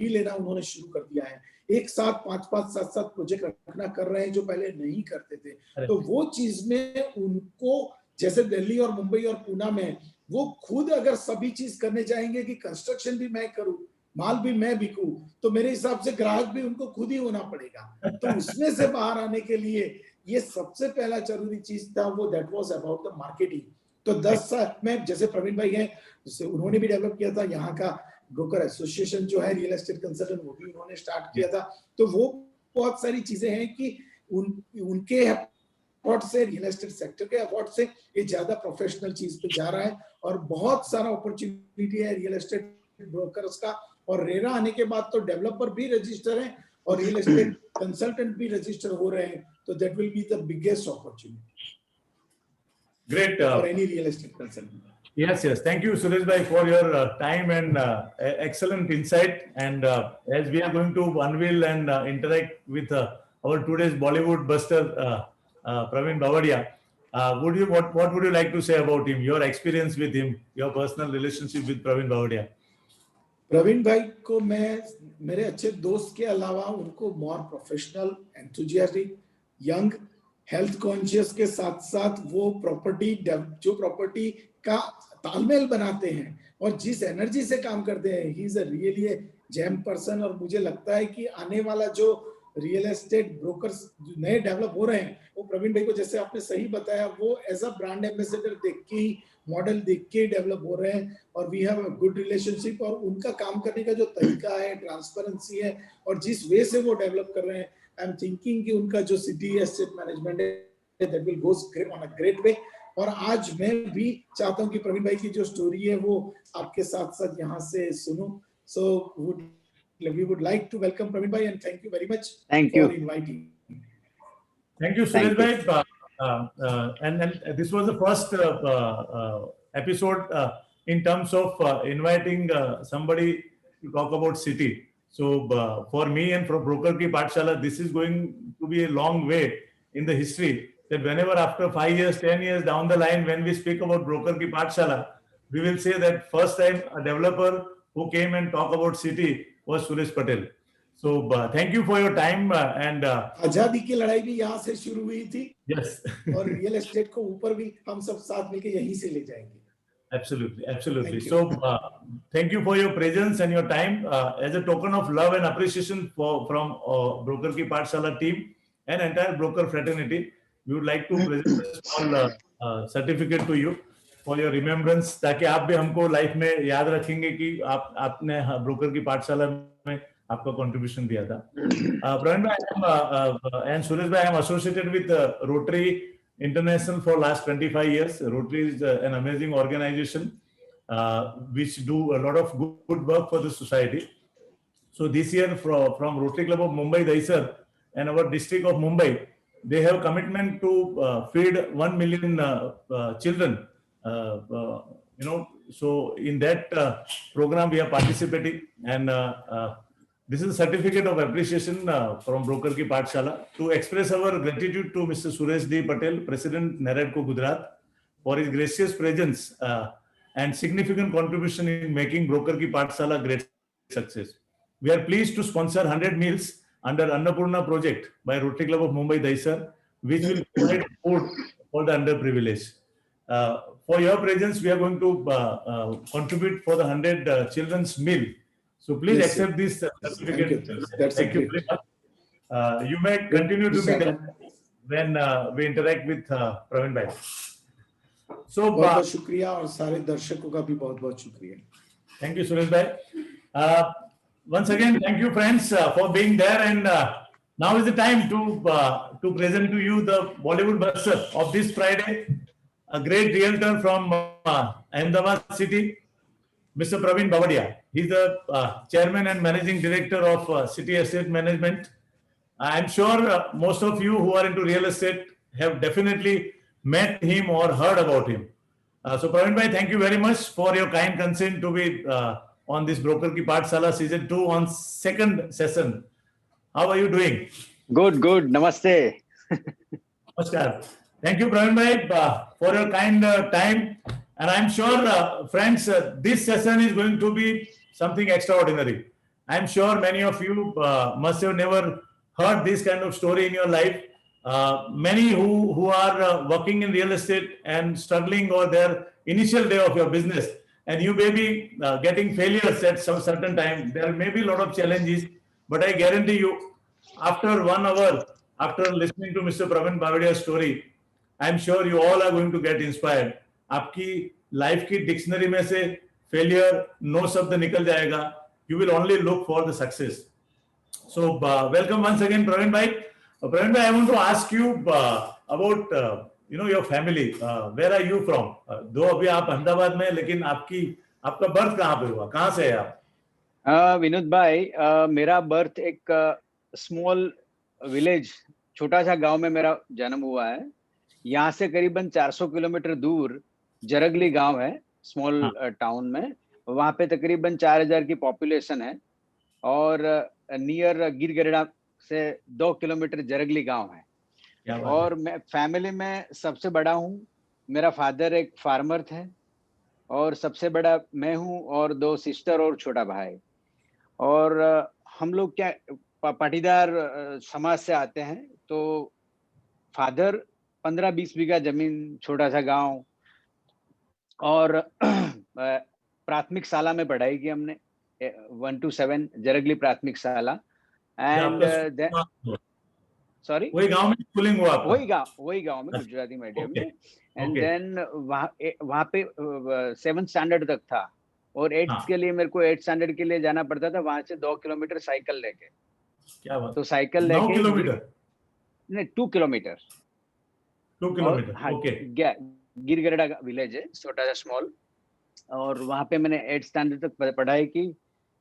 लेना उन्होंने शुरू कर दिया है। एक साथ 5-5, 7-7 प्रोजेक्ट रखना कर रहे हैं, जो पहले नहीं करते थे। तो वो चीज में उनको, जैसे दिल्ली और मुंबई और पुणे में, वो खुद अगर सभी चीज करने चाहेंगे कि कंस्ट्रक्शन भी मैं करूं, माल भी मैं बिकूं, तो मेरे हिसाब से ग्राहक भी उनको खुद ही होना पड़ेगा। तो उसमें से बाहर आने के लिए ये सबसे पहला जरूरी चीज था, वो that was about the marketing. तो 10 साल में, जैसे प्रवीण भाई हैं, उन्होंने भी डेवलप किया था यहाँ का ब्रोकर एसोसिएशन जो है रियल एस्टेट कंसल्टेंट, वो भी उन्होंने स्टार्ट किया था। तो वो बहुत सारी चीजें हैं कि उनके एफर्ट से, रियल एस्टेट सेक्टर के एफर्ट से ये ज्यादा प्रोफेशनल चीज पे जा रहा है, और बहुत सारा अपॉर्चुनिटी है रियल एस्टेट ब्रोकर्स का। और रेरा आने के बाद तो डेवलपर भी रजिस्टर है और रियल एस्टेट कंसल्टेंट भी रजिस्टर हो रहे हैं। तो that will be the biggest opportunity, great, for any real estate consultant. Yes. Thank you, Suresh bhai, for your time and excellent insight. And as we are going to unveil and interact with our today's Bollywood buster, Praveen Bavadia, what would you like to say about him? Your experience with him, your personal relationship with Praveen Bavadia. Praveen bhai को मैं मेरे अच्छे दोस्त के अलावा उनको more professional, enthusiastic, young, health conscious के साथ साथ वो प्रॉपर्टी का तालमेल बनाते हैं और जिस एनर्जी से काम करते हैं, he is a really gem person. और मुझे लगता है कि आने वाला जो रियल एस्टेट ब्रोकर्स नए डेवलप हो रहे हैं, वो प्रवीण भाई को, जैसे आपने सही बताया, वो एज अ ब्रांड एम्बेसडर देख के ही, मॉडल देख के डेवलप हो रहे हैं। और we have a good relationship, और उनका काम करने का जो तरीका है, ट्रांसपेरेंसी है, और जिस वे से वो डेवलप कर रहे हैं, आई एम थिंकिंग कि उनका जो सिटी एस्टेट मैनेजमेंट है, that will go on a great way. और आज मैं भी चाहता हूं कि प्रवीण भाई की जो स्टोरी है वो आपके साथ साथ यहाँ से सुनूं। सो we would like to welcome Praveen bhai and thank you very much for inviting. Thank you, Suresh bhai. And this was the first episode in terms of inviting somebody to talk about city. So for me and for Broker Ki Pathshala, this is going to be a long way in the history, that whenever after 5 years, 10 years down the line, when we speak about Broker Ki Pathshala, we will say that first time a developer who came and talk about city was Suresh Patel. So thank you for your time and आजादी की लड़ाई भी यहाँ से शुरू हुई थी। Yes. और रियल एस्टेट को ऊपर भी हम सब साथ मिलकर यहीं से ले जाएंगे। Absolutely. So thank you for your presence and your time. As a token of love and appreciation from Broker Ki Pathshala team and entire broker fraternity, we would like to present a small certificate to you for your remembrance, ताकि आप भी हमको life में याद रखेंगे कि आपने broker की पाठशाला में आपका contribution दिया था। Praveen bhai and Suresh bhai, I am associated with Rotary International for last 25 years. Rotary is an amazing organization which do a lot of good work for the society. So this year from Rotary Club of Mumbai Dahisar and our district of Mumbai, they have commitment to feed 1 million children. So in that program we are participating, and this is a certificate of appreciation from Broker Ki Pathshala to express our gratitude to Mr. Suresh D. Patel, President NAREDCO Gujarat, for his gracious presence and significant contribution in making Broker Ki Pathshala great success. We are pleased to sponsor 100 meals under Annapurna project by Rotary Club of Mumbai Dahisar, which will provide food for the underprivileged. For your presence, we are going to contribute for the 100 children's meal. So please accept this certificate. Thank you. You may continue to be there. when we interact with Praveen bhai. So बहुत बहुत शुक्रिया और सारे दर्शकों का भी बहुत बहुत शुक्रिया. thank you, Suresh bhai. Once again, thank you, friends, for being there. And now is the time to present to you the Bollywood buster of this Friday, a great realtor from Ahmedabad city, Mr. Praveen Bavadia. He's the chairman and managing director of City Estate Management. I'm sure most of you who are into real estate have definitely met him or heard about him. So Praveen bhai, thank you very much for your kind consent to be on this Broker Ki Pathshala season 2 on second session. How are you doing? Good. Namaste. Namaskar. Thank you, Praveen bhai, for your kind time. And I'm sure, friends, this session is going to be something extraordinary. I'm sure many of you must have never heard this kind of story in your life. Many who are working in real estate and struggling or their initial day of your business, and you may be getting failures at some certain time. There may be a lot of challenges, but I guarantee you, after 1 hour, after listening to Mr. Praveen Bavadia's story, I'm sure you all are going to get inspired. आपकी life की dictionary में से failure no शब्द निकल जाएगा. You will only look for the success. So welcome once again, Praveen bhai. Praveen bhai, I want to ask you about your family. Where are you from? दो अभी आप अहमदाबाद में, लेकिन आपका बर्थ कहाँ पे हुआ? कहाँ से है आप? विनोद भाई, मेरा बर्थ एक स्मॉल विलेज, छोटा सा गांव में मेरा जन्म हुआ है. यहाँ से करीबन 400 किलोमीटर दूर जरगली गांव है, स्मॉल टाउन में. वहाँ पे तकरीबन 4000 की पॉपुलेशन है और नियर गिरगरेडा से 2 किलोमीटर जरगली गांव है. और मैं फैमिली में सबसे बड़ा हूँ. मेरा फादर एक फार्मर थे और सबसे बड़ा मैं हूँ और 2 सिस्टर और छोटा भाई. और हम लोग क्या पाटीदार समाज से आते हैं. तो फादर 15-20 बीघा जमीन, छोटा सा गांव, और प्राथमिक शाला में पढ़ाई की हमने 1 to 7 जरगली प्राथमिक शाला. एंड सॉरी, वही गांव में स्कूलिंग हुआ आपका? वही गांव में गुजराती मीडियम में. एंड देन वहाँ पे 7th स्टैंडर्ड तक था और 8th के लिए मेरे को 8th स्टैंडर्ड के लिए जाना पड़ता था वहां से 2 किलोमीटर साइकिल लेके. क्या बात? तो साइकिल लेके 9 किलोमीटर? नहीं, 2 kilometre. 2 kilometre, okay. Girgareda village है, छोटा सा स्मॉल. और वहाँ पे मैंने 8th स्टैंडर्ड तक पढ़ाई की.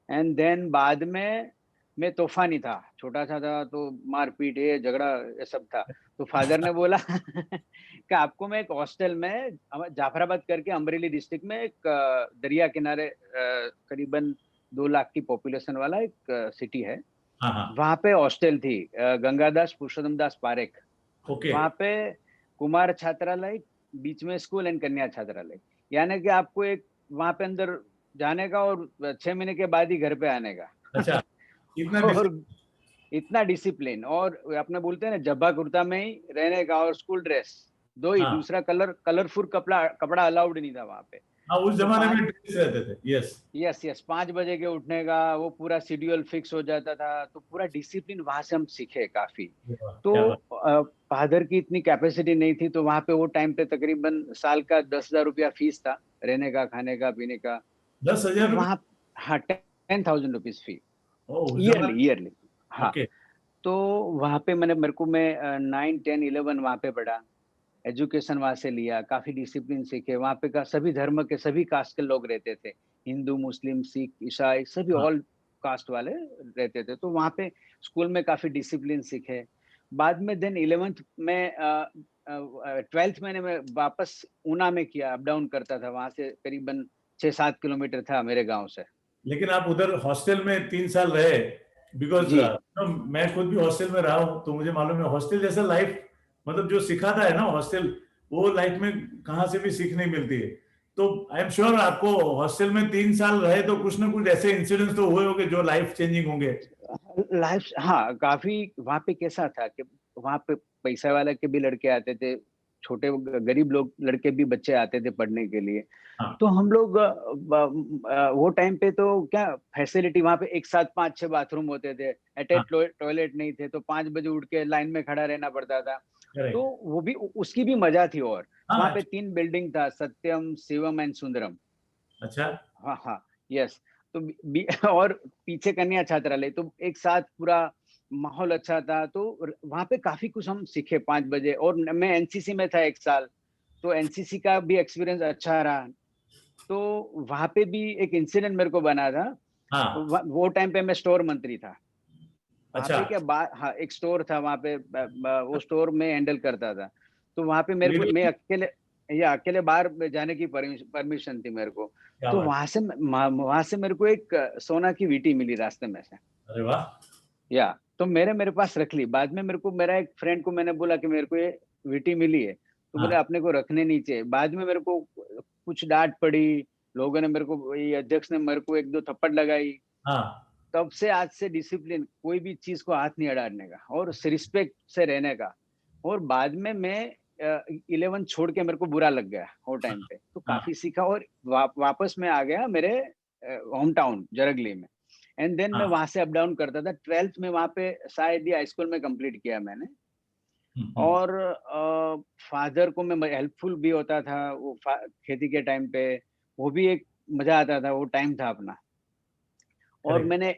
एंड देन बाद में मैं तूफानी था, छोटा सा था, तो मारपीट ये झगड़ा ये सब था. तो फादर ने बोला कि आपको मैं एक हॉस्टल में, जाफराबाद करके अमरेली डिस्ट्रिक्ट में एक दरिया किनारे करीबन 2 लाख की पॉपुलेशन वाला एक सिटी है. वहाँ पे हॉस्टल थी, गंगादास पुरुषोत्तम दास पारेख. वहाँ पे कुमार छात्रालय, बीच में स्कूल एंड कन्या छात्रालय. यानी कि आपको एक वहाँ पे अंदर जाने का और 6 महीने के बाद ही घर पे आने का. अच्छा, इतना डिसिप्लिन. और अपने बोलते हैं ना, जब्बा कुर्ता में ही रहने का और स्कूल ड्रेस 2 ही. दूसरा कलरफुल कपड़ा अलाउड नहीं था वहाँ पे. उस जमाने में ड्रेस रहते थे. यस 5 बजे के उठने का वो पूरा शेड्यूल फिक्स हो जाता था. तो पूरा डिसिप्लिन वहां से हम सीखे काफी. तो फादर की इतनी कैपेसिटी नहीं थी, तो वहां पे वो टाइम पे तकरीबन साल का 10,000 रुपया फीस था, रहने का, खाने का, पीने का. 10,000 वहाँ? हाँ, 10,000 रुपीज फी ईयरली. हाँ. तो वहाँ पे मेरे को 9, 10, 11 वहाँ पे पढ़ा. एजुकेशन वहाँ से लिया, काफी डिसिप्लिन सीखे. वहाँ पे का सभी धर्म के, सभी कास्ट के लोग रहते थे, हिंदू, मुस्लिम, सिख, ईसाई, सभी ऑल कास्ट वाले रहते थे. तो वहाँ पे स्कूल में काफी डिसिप्लिन सीखे. बाद में देन 11th में 12th मैंने मैं वापस ऊना में किया. अप डाउन करता था, वहां से करीबन 6-7 किलोमीटर था मेरे गाँव से. लेकिन आप उधर हॉस्टल में 3 साल रहे? बिकॉज मैं खुद भी हॉस्टल में रहा हूँ, तो मुझे मालूम है हॉस्टल जैसा लाइफ, मतलब जो सिखाता है ना हॉस्टल, वो लाइफ में कहाँ से भी सीख नहीं मिलती है. तो आई एम श्योर आपको हॉस्टल में 3 साल रहे तो कुछ ना कुछ ऐसे इंसिडेंट्स तो हुए होंगे जो लाइफ चेंजिंग होंगे. लाइफ, हाँ, काफी. वहाँ पे कैसा था कि वहाँ पे पैसा वाले के भी लड़के आते थे, छोटे गरीब लोग लड़के भी बच्चे आते थे पढ़ने के लिए. तो हम लोग वो टाइम पे तो क्या फैसिलिटी, वहाँ पे एक साथ 5-6 बाथरूम होते थे, अटैच टॉयलेट नहीं थे. तो 5 बजे उठ के लाइन में खड़ा रहना पड़ता था. तो वो भी उसकी भी मजा थी। और हाँ, वहां पे 3 बिल्डिंग था, सत्यम, शिवम एंड सुंदरम। अच्छा, हाँ हाँ, यस। तो और पीछे कन्या छात्रालय, तो एक साथ पूरा माहौल अच्छा था। तो वहां पे काफी कुछ हम सीखे 5 बजे। और मैं एनसीसी में था 1 साल, तो एनसीसी का भी एक्सपीरियंस अच्छा रहा। तो वहां पे भी एक इंसिडेंट मेरे को बना था। हाँ, वो टाइम पे मैं स्टोर मंत्री था। वहां अच्छा, पे क्या बात, हाँ, एक स्टोर था वहां पे, वो स्टोर में हैंडल करता था। तो वहां पे मेरे को, मैं लीडर, अकेले, या अकेले बाहर जाने की परमिशन थी मेरे को। क्या तो बात, वहां से मेरे को एक सोना की वीटी मिली रास्ते में से। अरे वाह, या तो मेरे पास रख ली। बाद में मेरे को, मेरा एक फ्रेंड को मैंने बोला कि मेरे को ये वीटी मिली है, तो बोले हाँ, अपने को रखने नहीं चाहिए। बाद में मेरे को कुछ डांट पड़ी, लोगों ने मेरे को, ये अध्यक्ष ने मेरे को 1-2 थप्पड़ लगाई। हाँ, तब से आज से डिसिप्लिन, कोई भी चीज को हाथ नहीं अड़ाने का और रिस्पेक्ट से रहने का। और बाद में मैं 11 छोड़ के, मेरे को बुरा लग गया वो टाइम पे, तो हाँ, काफी सीखा। और वापस मैं आ गया मेरे होम टाउन जरगली में। एंड देन मैं हाँ, वहां से अप डाउन करता था। 12th में वहां पे शायद ही हाई स्कूल में कंप्लीट किया मैंने। हम्म, और फादर को मैं हेल्पफुल भी होता था वो खेती के टाइम पे। वो भी एक मजा आता था, वो टाइम था अपना। और करेक्ट, मैंने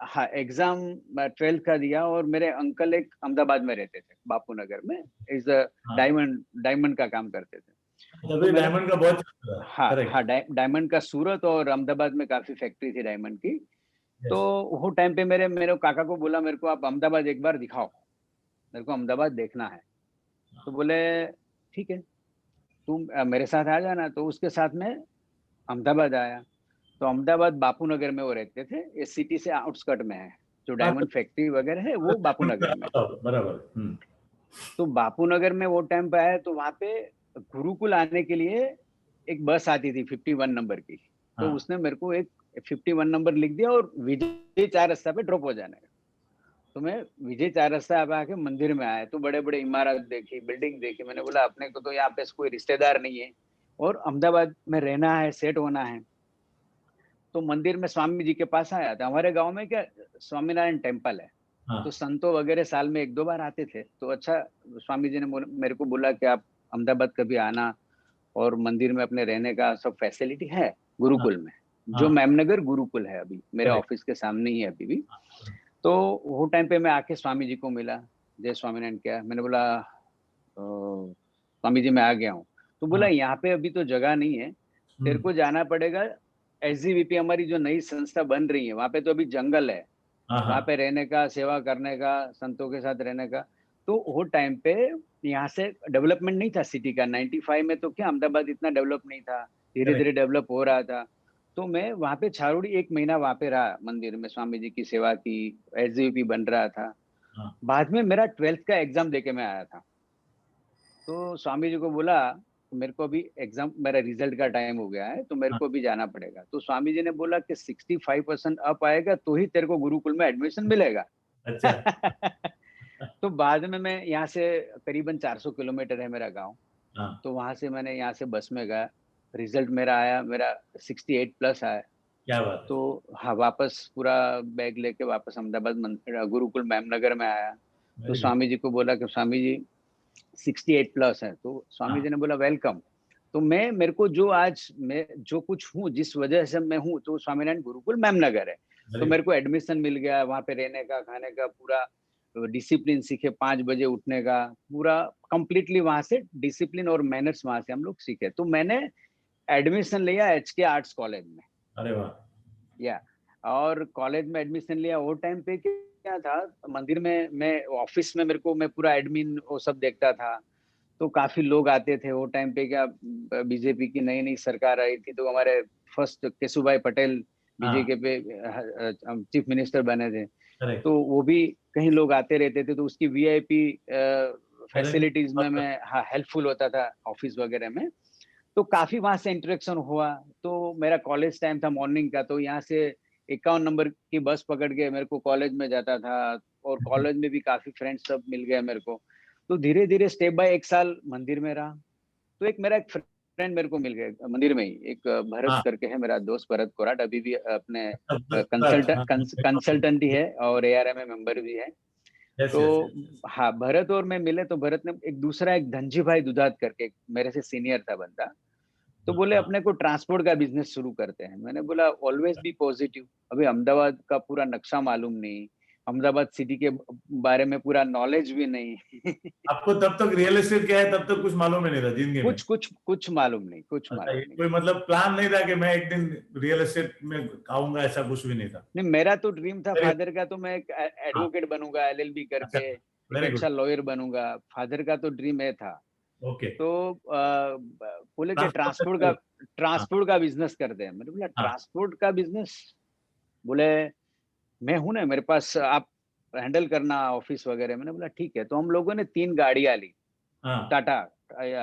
हाँ, एग्जाम 12th का दिया। और मेरे अंकल एक अहमदाबाद में रहते थे, बापू नगर में। इज हाँ, डायमंड डायमंड का काम करते थे। तो तभी मैंने, डायमंड का बहुत चलता है, हाँ हाँ, करेक्ट, डायमंड का सूरत और अहमदाबाद में काफी फैक्ट्री थी डायमंड की। तो यस, वो टाइम पे मेरे मेरे काका को बोला, मेरे को आप अहमदाबाद एक बार दिखाओ, मेरे को अहमदाबाद देखना है। तो बोले ठीक है, तुम मेरे साथ आ जाना। तो उसके साथ में अहमदाबाद आया। तो अहमदाबाद बापू नगर में वो रहते थे, ये सिटी से आउटस्कर्ट में है। जो हाँ, डायमंड फैक्ट्री वगैरह है वो बापू नगर में। बराबर, बराबर, तो बापू नगर में वो टाइम पे आया, तो वहां पे गुरुकुल आने के लिए एक बस आती थी 51 नंबर की। तो हाँ, उसने मेरे को एक 51 नंबर लिख दिया और विजय 4 रास्ता पे ड्रॉप हो जाने का। तो मैं विजय 4 रास्ता पे आके मंदिर में आया, तो बड़े बड़े इमारत देखी, बिल्डिंग देखी। मैंने बोला अपने को तो यहाँ पे कोई रिश्तेदार नहीं है और अहमदाबाद में रहना है, सेट होना है। तो मंदिर में स्वामी जी के पास आया था। हमारे गांव में क्या स्वामीनारायण टेम्पल है, तो हाँ, संतों वगैरह साल में 1-2 बार आते थे। तो अच्छा, स्वामी जी ने मेरे को बोला कि आप अहमदाबाद कभी आना, और मंदिर में अपने रहने का सब फैसिलिटी है हाँ, गुरुकुल में। जो हाँ, मेमनगर गुरुकुल है, अभी मेरे करेक्ट, ऑफिस के सामने ही है अभी भी। तो वो टाइम पे मैं आके स्वामी जी को मिला, जय स्वामीनारायण किया। मैंने बोला स्वामी जी मैं आ गया हूँ। तो बोला हाँ, यहाँ पे अभी तो जगह नहीं है, तेरे को जाना पड़ेगा एसजीवीपी, हमारी जो नई संस्था बन रही है, वहां पे तो अभी जंगल है, हाँ, वहां हाँ, पे रहने का, सेवा करने का, संतों के साथ रहने का। तो वो टाइम पे यहाँ से डेवलपमेंट नहीं था सिटी का। 95 में तो क्या अहमदाबाद इतना डेवलप नहीं था, धीरे करेक्ट, धीरे डेवलप हो रहा था। तो मैं वहां पे छारोड़ी 1 महीना वहां पे रहा, मंदिर में स्वामी जी की सेवा की, एसजीवीपी बन रहा था। हाँ, बाद में मेरा 12th का एग्जाम देके मैं आया था। तो स्वामी जी को बोला मेरे को अभी एग्जाम, मेरा रिजल्ट का टाइम हो गया है, तो मेरे हाँ, को अभी जाना पड़ेगा। तो स्वामी जी ने बोला कि 65% अप आएगा तो ही तेरे को गुरुकुल में एडमिशन मिलेगा। अच्छा, तो बाद में मैं यहाँ से, करीबन 400 किलोमीटर है मेरा गांव। हाँ, तो वहां से मैंने यहाँ से बस में गया। रिजल्ट मेरा आया, मेरा 68+ आया। क्या बात है, तो हाँ, वापस पूरा बैग लेके वापस अहमदाबाद गुरुकुल मैमनगर में आया। तो वेरी गुड, स्वामी जी को बोला कि स्वामी जी 68+ है। तो स्वामी जी हाँ, ने बोला वेलकम। तो मैं, मेरे को जो आज मैं जो कुछ हूँ, जिस वजह से मैं हूँ, तो स्वामीनारायण गुरुकुल मैमनगर है। तो वेरी गुड, मेरे को एडमिशन मिल गया वहां पे, रहने का, खाने का पूरा डिसिप्लिन सीखे, 5 बजे उठने का पूरा कंप्लीटली। वहां से डिसिप्लिन और मैनर्स वहां से हम लोग सीखे। तो मैंने एडमिशन लिया एचके आर्ट्स कॉलेज में। अरे वाह, या और कॉलेज में एडमिशन लिया। वो टाइम पे क्या था, मंदिर में, मैं ऑफिस में, मेरे को, मैं पूरा एडमिन वो सब देखता था। तो काफी लोग आते थे वो टाइम पे। क्या बीजेपी की नई नई सरकार आई थी, तो हमारे फर्स्ट केशुभाई पटेल हाँ, बीजेपी पे चीफ मिनिस्टर बने थे। करेक्ट, तो वो भी कहीं लोग आते रहते थे, तो उसकी वीआईपी अरेंज, फैसिलिटीज में मैं, हाँ, हेल्पफुल होता था ऑफिस वगैरह में। तो काफी वहां से इंटरेक्शन हुआ। तो मेरा कॉलेज टाइम था मॉर्निंग का, तो यहाँ से 51 नंबर की बस पकड़ के मेरे को कॉलेज में जाता था। और कॉलेज में भी काफी फ्रेंड्स सब मिल गए मेरे को। तो धीरे धीरे स्टेप बाय 1 साल मंदिर में रहा। तो मेरा एक फ्रेंड मेरे को मिल गया मंदिर में ही, एक भरत हाँ, करके है मेरा दोस्त, भरत कोराट, अभी भी अपने सब बस, हाँ, कंसल्टेंट ही है और एआरएम में मेंबर भी है। Yes, तो yes, yes. हाँ, भरत और मैं मिले तो भरत ने एक दूसरा, एक धनजी भाई दुधात करके एक मेरे से सीनियर था बंदा, तो बोले हाँ, अपने को ट्रांसपोर्ट का बिजनेस शुरू करते हैं। मैंने बोला ऑलवेज बी पॉजिटिव। अभी अहमदाबाद का पूरा नक्शा मालूम नहीं, अहमदाबाद सिटी के बारे में पूरा नॉलेज भी नहीं। आपको तब तक रियल एस्टेट क्या है तब तक कुछ मालूम ही नहीं था जिंदगी में? कुछ मालूम नहीं, कुछ अच्छा, मालूम ये नहीं। कोई मतलब प्लान नहीं था कि मैं एक दिन रियल एस्टेट में आऊंगा, ऐसा कुछ भी नहीं था? नहीं, मेरा तो ड्रीम था वेरी, फादर का, तो मैं एक हाँ, एडवोकेट बनूंगा एलएलबी अच्छा, करके, एक वेरी अच्छा गुड, लॉयर बनूंगा। फादर का तो ड्रीम है था। ओके। तो बोले कि ट्रांसपोर्ट ट्रांसपोर्ट सेक्टर, का हाँ, ट्रांसपोर्ट का बिजनेस करते हैं। मैंने बोला हाँ, ट्रांसपोर्ट का बिजनेस? बोले मैं हूं ना, मेरे पास, आप हैंडल करना ऑफिस वगैरह। मैंने बोला ठीक है। तो हम लोगों ने 3 गाड़ियां ली, हाँ, टाटा,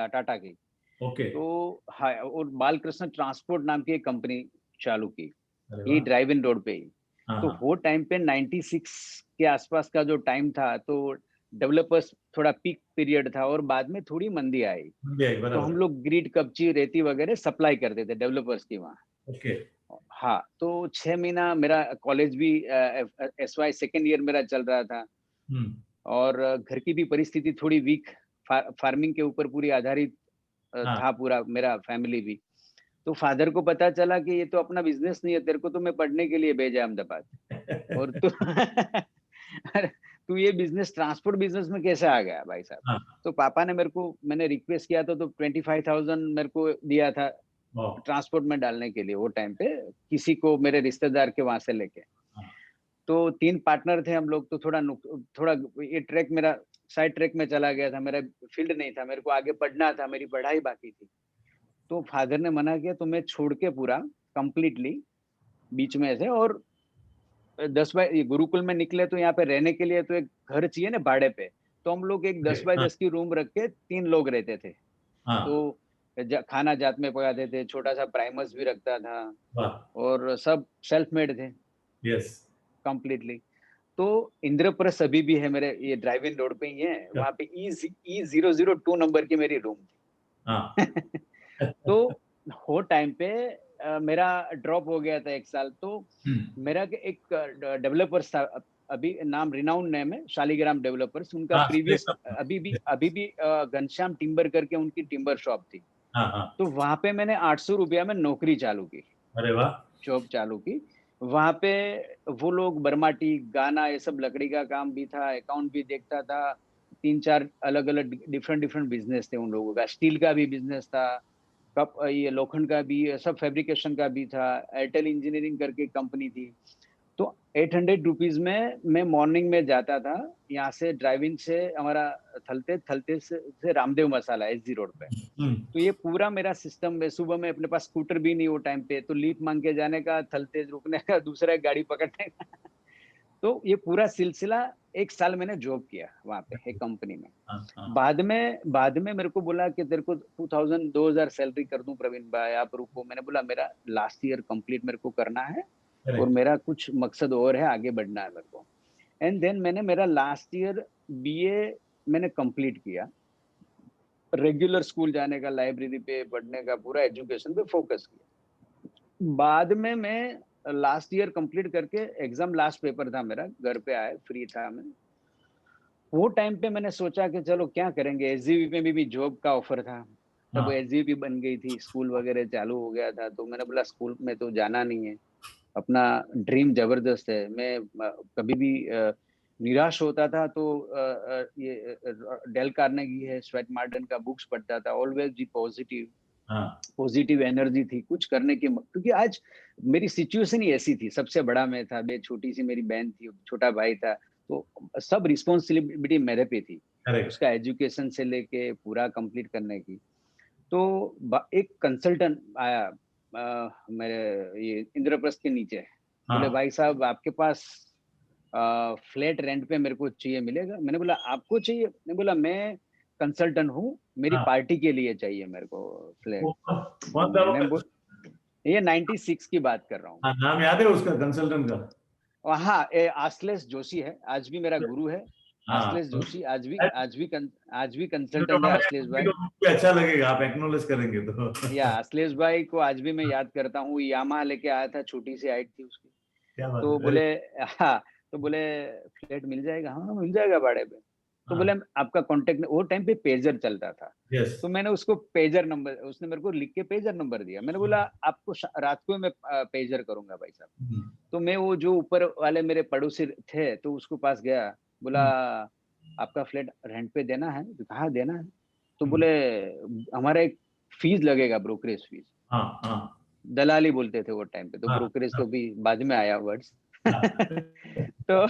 टाटा की। ओके, तो हाँ, और बालकृष्ण ट्रांसपोर्ट नाम की एक कंपनी चालू की, अरे ये वाह, ड्राइव इन रोड पे ही। हाँ, तो हाँ, वो टाइम पे 96 के आसपास का जो टाइम था, तो डेवलपर्स थोड़ा पीक पीरियड था और बाद में थोड़ी मंदी आई। इंडिया, तो हम बराबर, लोग ग्रिड, कपची, रेती वगैरह सप्लाई करते थे डेवलपर्स की वहाँ। ओके, हाँ, तो 6 महीना मेरा कॉलेज भी, एसवाई सेकेंड ईयर मेरा चल रहा था, हम्म, और घर की भी परिस्थिति थोड़ी वीक, फार्मिंग के ऊपर पूरी आधारित हाँ, था पूरा मेरा फैमिली भी। तो फादर को पता चला कि ये तो अपना बिजनेस नहीं है, तेरे को तो मैं पढ़ने के लिए भेजा अहमदाबाद, और तू अरे, तू ये बिजनेस, ट्रांसपोर्ट बिजनेस में कैसे आ गया भाई साहब? हाँ, तो पापा ने मेरे को, मैंने रिक्वेस्ट किया था तो 25,000 मेरे को दिया था वाह, ट्रांसपोर्ट में डालने के लिए वो टाइम पे, किसी को मेरे रिश्तेदार के वहां से लेके। हाँ, तो 3 पार्टनर थे हम लोग, तो थोड़ा ये ट्रैक मेरा साइड ट्रैक में चला गया था, मेरा फील्ड नहीं था, मेरे को आगे पढ़ना था, मेरी पढ़ाई बाकी थी। तो फादर ने मना किया, तो मैं छोड़ के पूरा कंप्लीटली बीच में से, और 10 बाय, ये गुरुकुल में निकले तो यहाँ पे रहने के लिए तो एक घर चाहिए ना भाड़े पे। तो हम लोग एक ओके, 10 बाय हाँ, 10 की रूम रख के 3 लोग रहते थे। हाँ, तो खाना जात में पकाते थे, छोटा सा प्राइमस भी रखता था, वाह, और सब सेल्फ मेड थे यस, कंप्लीटली। तो इंद्रप्रस्थ अभी भी है मेरे, ये ड्राइव इन रोड पे ही है, वहां पे E002 नंबर की मेरी रूम हाँ, थी। तो वो टाइम पे मेरा ड्रॉप हो गया था 1 साल। तो मेरा एक डेवलपर्स था, अभी नाम रिनाउंड नेम है, शालिग्राम डेवलपर्स, उनका हाँ, प्रीवियस, अभी भी घनश्याम टिम्बर करके उनकी टिम्बर शॉप थी। हाँ, हाँ, तो वहां पे मैंने 800 रुपया में नौकरी चालू की, अरे वाह, जॉब चालू की वहां पे। वो लोग बरमाटी, गाना, ये सब लकड़ी का काम भी था, अकाउंट भी देखता था। 3-4 अलग अलग डिफरेंट डिफरेंट बिजनेस थे उन लोगों का, स्टील का भी बिजनेस था, कप, ये लोखंड का भी, ये सब फैब्रिकेशन का भी था। एयरटेल इंजीनियरिंग करके कंपनी थी। तो 800 रुपीज में मैं मॉर्निंग में जाता था, यहाँ से ड्राइविंग से हमारा थलते थलते से रामदेव मसाला एसजी रोड पे। हम्म, तो ये पूरा मेरा सिस्टम में, सुबह में अपने पास स्कूटर भी नहीं वो टाइम पे, तो लीफ मांग के जाने का, थलते रुकने का, दूसरा एक गाड़ी पकड़ने का। तो ये पूरा सिलसिला 1 साल मैंने जॉब किया वहां पे एक कंपनी में। हाँ, हाँ, बाद में मेरे को बोला कि तेरे को 2000 सैलरी कर दूं प्रवीण भाई, आप रुको। मैंने बोला मेरा लास्ट ईयर कंप्लीट मेरे को करना है, और करेक्ट, मेरा कुछ मकसद और है, आगे बढ़ना है मेरे को। एंड देन मैंने मेरा लास्ट ईयर बीए मैंने कंप्लीट किया, रेगुलर स्कूल जाने का, लाइब्रेरी पे पढ़ने का, पूरा एजुकेशन पे फोकस किया। बाद में मैं लास्ट ईयर कंप्लीट करके, एग्जाम लास्ट पेपर था मेरा, घर पे आया, फ्री था मैं। वो टाइम पे मैंने सोचा कि चलो क्या करेंगे, एसजीबी में भी जॉब का ऑफर था, तब हाँ, एसजीबी बन गई थी, स्कूल वगैरह चालू हो गया था। तो मैंने बोला स्कूल में तो जाना नहीं है, अपना ड्रीम जबरदस्त है। मैं कभी भी निराश होता था तो ये डेल कार्नेगी है, स्वेट मार्टन का बुक्स पढ़ता था, ऑलवेज बी पॉजिटिव, हाँ, पॉजिटिव एनर्जी थी कुछ करने की। क्योंकि आज मेरी सिचुएशन ही ऐसी थी, सबसे बड़ा मैं था, छोटी सी मेरी बहन थी, छोटा भाई था, तो सब रिस्पॉन्सिबिलिटी मेरे पे थी, करेक्ट, उसका एजुकेशन से लेके पूरा कंप्लीट करने की। तो एक कंसल्टेंट आया मेरे ये इंद्रप्रस्थ के नीचे, बोले हाँ, भाई साहब आपके पास फ्लैट रेंट पे मेरे को चाहिए, मिलेगा? मैंने बोला आपको चाहिए? मैंने बोला मैं कंसल्टेंट हूँ, मेरी हाँ, पार्टी के लिए चाहिए मेरे को फ्लैट। वो कौन था मैंने वो? ये 96 की बात कर रहा हूँ हाँ, मैं। नाम याद है उसका कंसल्टेंट का? और हाँ, आश्लेष जोशी है, आज भी मेरा गुरु है। हाँ, आश्लेष जोशी आज भी ये तो कंसल्टेंट है, हमारे आश्लेष MP भाई। को भी अच्छा लगेगा, आप एक्नॉलेज करेंगे तो। या अश्लेष भाई को आज भी मैं याद करता हूँ, यामा लेके आया था, छोटी सी हाइट थी उसकी। क्या बात है, तो वेरी, बोले हाँ, तो बोले फ्लैट मिल जाएगा, हाँ मिल जाएगा भाड़े पे। तो बोले आपका कांटेक्ट, वो टाइम पे पेजर चलता था, यस। तो मैंने उसको पेजर नंबर, उसने मेरे को लिख के पेजर नंबर दिया। मैंने बोला आपको रात को मैं पेजर करूंगा भाई साहब। तो मैं वो जो ऊपर वाले मेरे पड़ोसी थे तो उसको पास गया, बोला आपका फ्लैट रेंट पे देना है? तो कहा देना है। तो बोले हमारा एक फीस लगेगा, ब्रोकरेज फीस। हाँ हाँ दलाली बोलते थे वो टाइम पे, तो हाँ ब्रोकरेज तो भी बाद में आया वर्ड्स। तो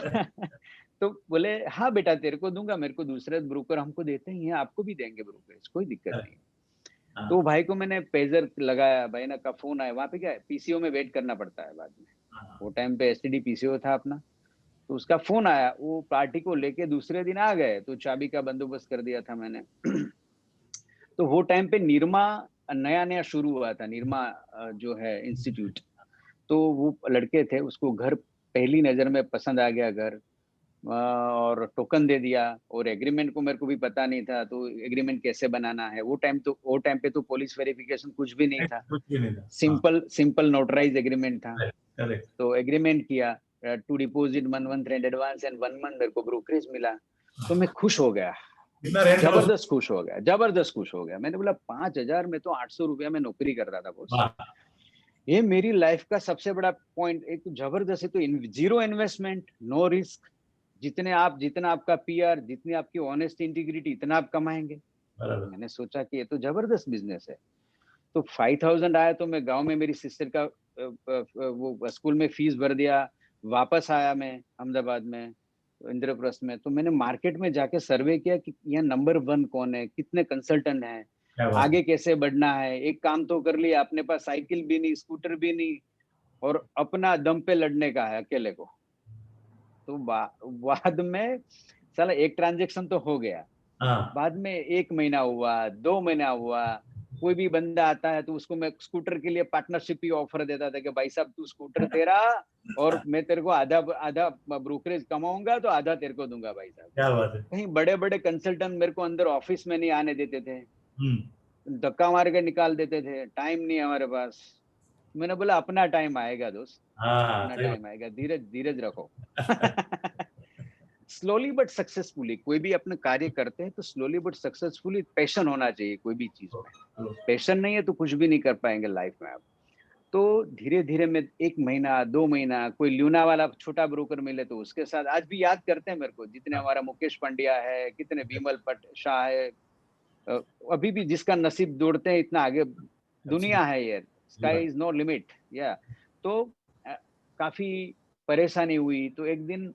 तो बोले हाँ बेटा तेरे को दूंगा, मेरे को दूसरे ब्रोकर हमको देते ही हैं, आपको भी देंगे ब्रोकरेज, कोई दिक्कत नहीं। तो भाई को मैंने पेजर लगाया, भाई ना का फोन आया। वहां पे क्या है, पीसीओ में वेट करना पड़ता है बाद में, वो टाइम पे एसटीडी पीसीओ था अपना। तो उसका फोन आया, वो पार्टी को लेके दूसरे दिन आ गए, तो चाबी का बंदोबस्त कर दिया था मैंने। तो वो टाइम पे निरमा नया नया शुरू हुआ था, निरमा जो है इंस्टीट्यूट। तो वो लड़के थे, उसको घर पहली नजर में पसंद आ गया घर, और टोकन दे दिया। और एग्रीमेंट को मेरे को भी पता नहीं था, तो एग्रीमेंट कैसे बनाना है, वो टाइम पे तो पुलिस वेरिफिकेशन कुछ भी नहीं था, कुछ भी नहीं था। सिंपल सिंपल नोटराइज एग्रीमेंट था। करेक्ट। तो एग्रीमेंट किया, to deposit 1 month rent advance and 1 month मेरे को ब्रोकरेज मिला। तो मैं खुश हो गया, कितना रेंट था उसमें? जबरदस्त खुश हो गया, जबरदस्त खुश हो गया। मैंने बोला 5,000 में तो 800 रुपया में नौकरी कर रहा था बॉस। वाह, ये मेरी लाइफ का सबसे बड़ा पॉइंट, एक जबरदस्त है। तो जीरो इन्वेस्टमेंट, नो रिस्क, जितना आपका पीआर, जितनी आपकी ऑनेस्ट इंटीग्रिटी, इतना आप कमाएंगे। बराबर। मैंने सोचा कि ये तो जबरदस्त बिजनेस है। तो 5,000 आया, तो मैं गांव में मेरी सिस्टर का वो स्कूल में फीस भर दिया। वापस आया मैं अहमदाबाद में, इंद्रप्रस्थ में। तो मैंने मार्केट में जाके सर्वे किया कि यहाँ नंबर 1 कौन है, कितने कंसल्टेंट हैं, क्या बात आगे कैसे बढ़ना है। एक काम तो कर लिया, अपने पास साइकिल भी नहीं, स्कूटर भी नहीं, और अपना दम पे लड़ने का है अकेले को। तो बाद में साला एक ट्रांजेक्शन तो हो गया, हाँ बाद में 1 महीना हुआ, 2 महीना हुआ। कोई भी बंदा आता है तो उसको मैं स्कूटर के लिए पार्टनरशिप ही ऑफर देता था कि भाई साहब तू स्कूटर तेरा, और मैं तेरे को आधा आधा ब्रोकरेज कमाऊंगा तो आधा तेरे को दूंगा भाई साहब। क्या बात है। कहीं बड़े बड़े कंसल्टेंट मेरे को अंदर ऑफिस में नहीं आने देते थे, हम्म। धक्का मार के निकाल देते थे, टाइम नहीं है हमारे पास। मैंने बोला अपना टाइम आएगा दोस्त, हाँ अपना सही टाइम आएगा, धीरज धीरज रखो। स्लोली बट सक्सेसफुली कोई भी अपने कार्य करते हैं तो स्लोली बट सक्सेसफुली, पैशन होना चाहिए कोई भी चीज में। बात। पैशन नहीं है तो कुछ भी नहीं कर पाएंगे लाइफ में आप। तो धीरे धीरे में 1 महीना 2 महीना, कोई ल्यूना वाला छोटा ब्रोकर मिले तो उसके साथ आज भी याद करते हैं मेरे को, जितने हमारा मुकेश पंड्या है, कितने विमल पट शाह है, अ, अभी भी जिसका नसीब दौड़ते हैं, इतना आगे दुनिया है ये, स्काई इज नो लिमिट। या तो काफी परेशानी हुई। तो एक दिन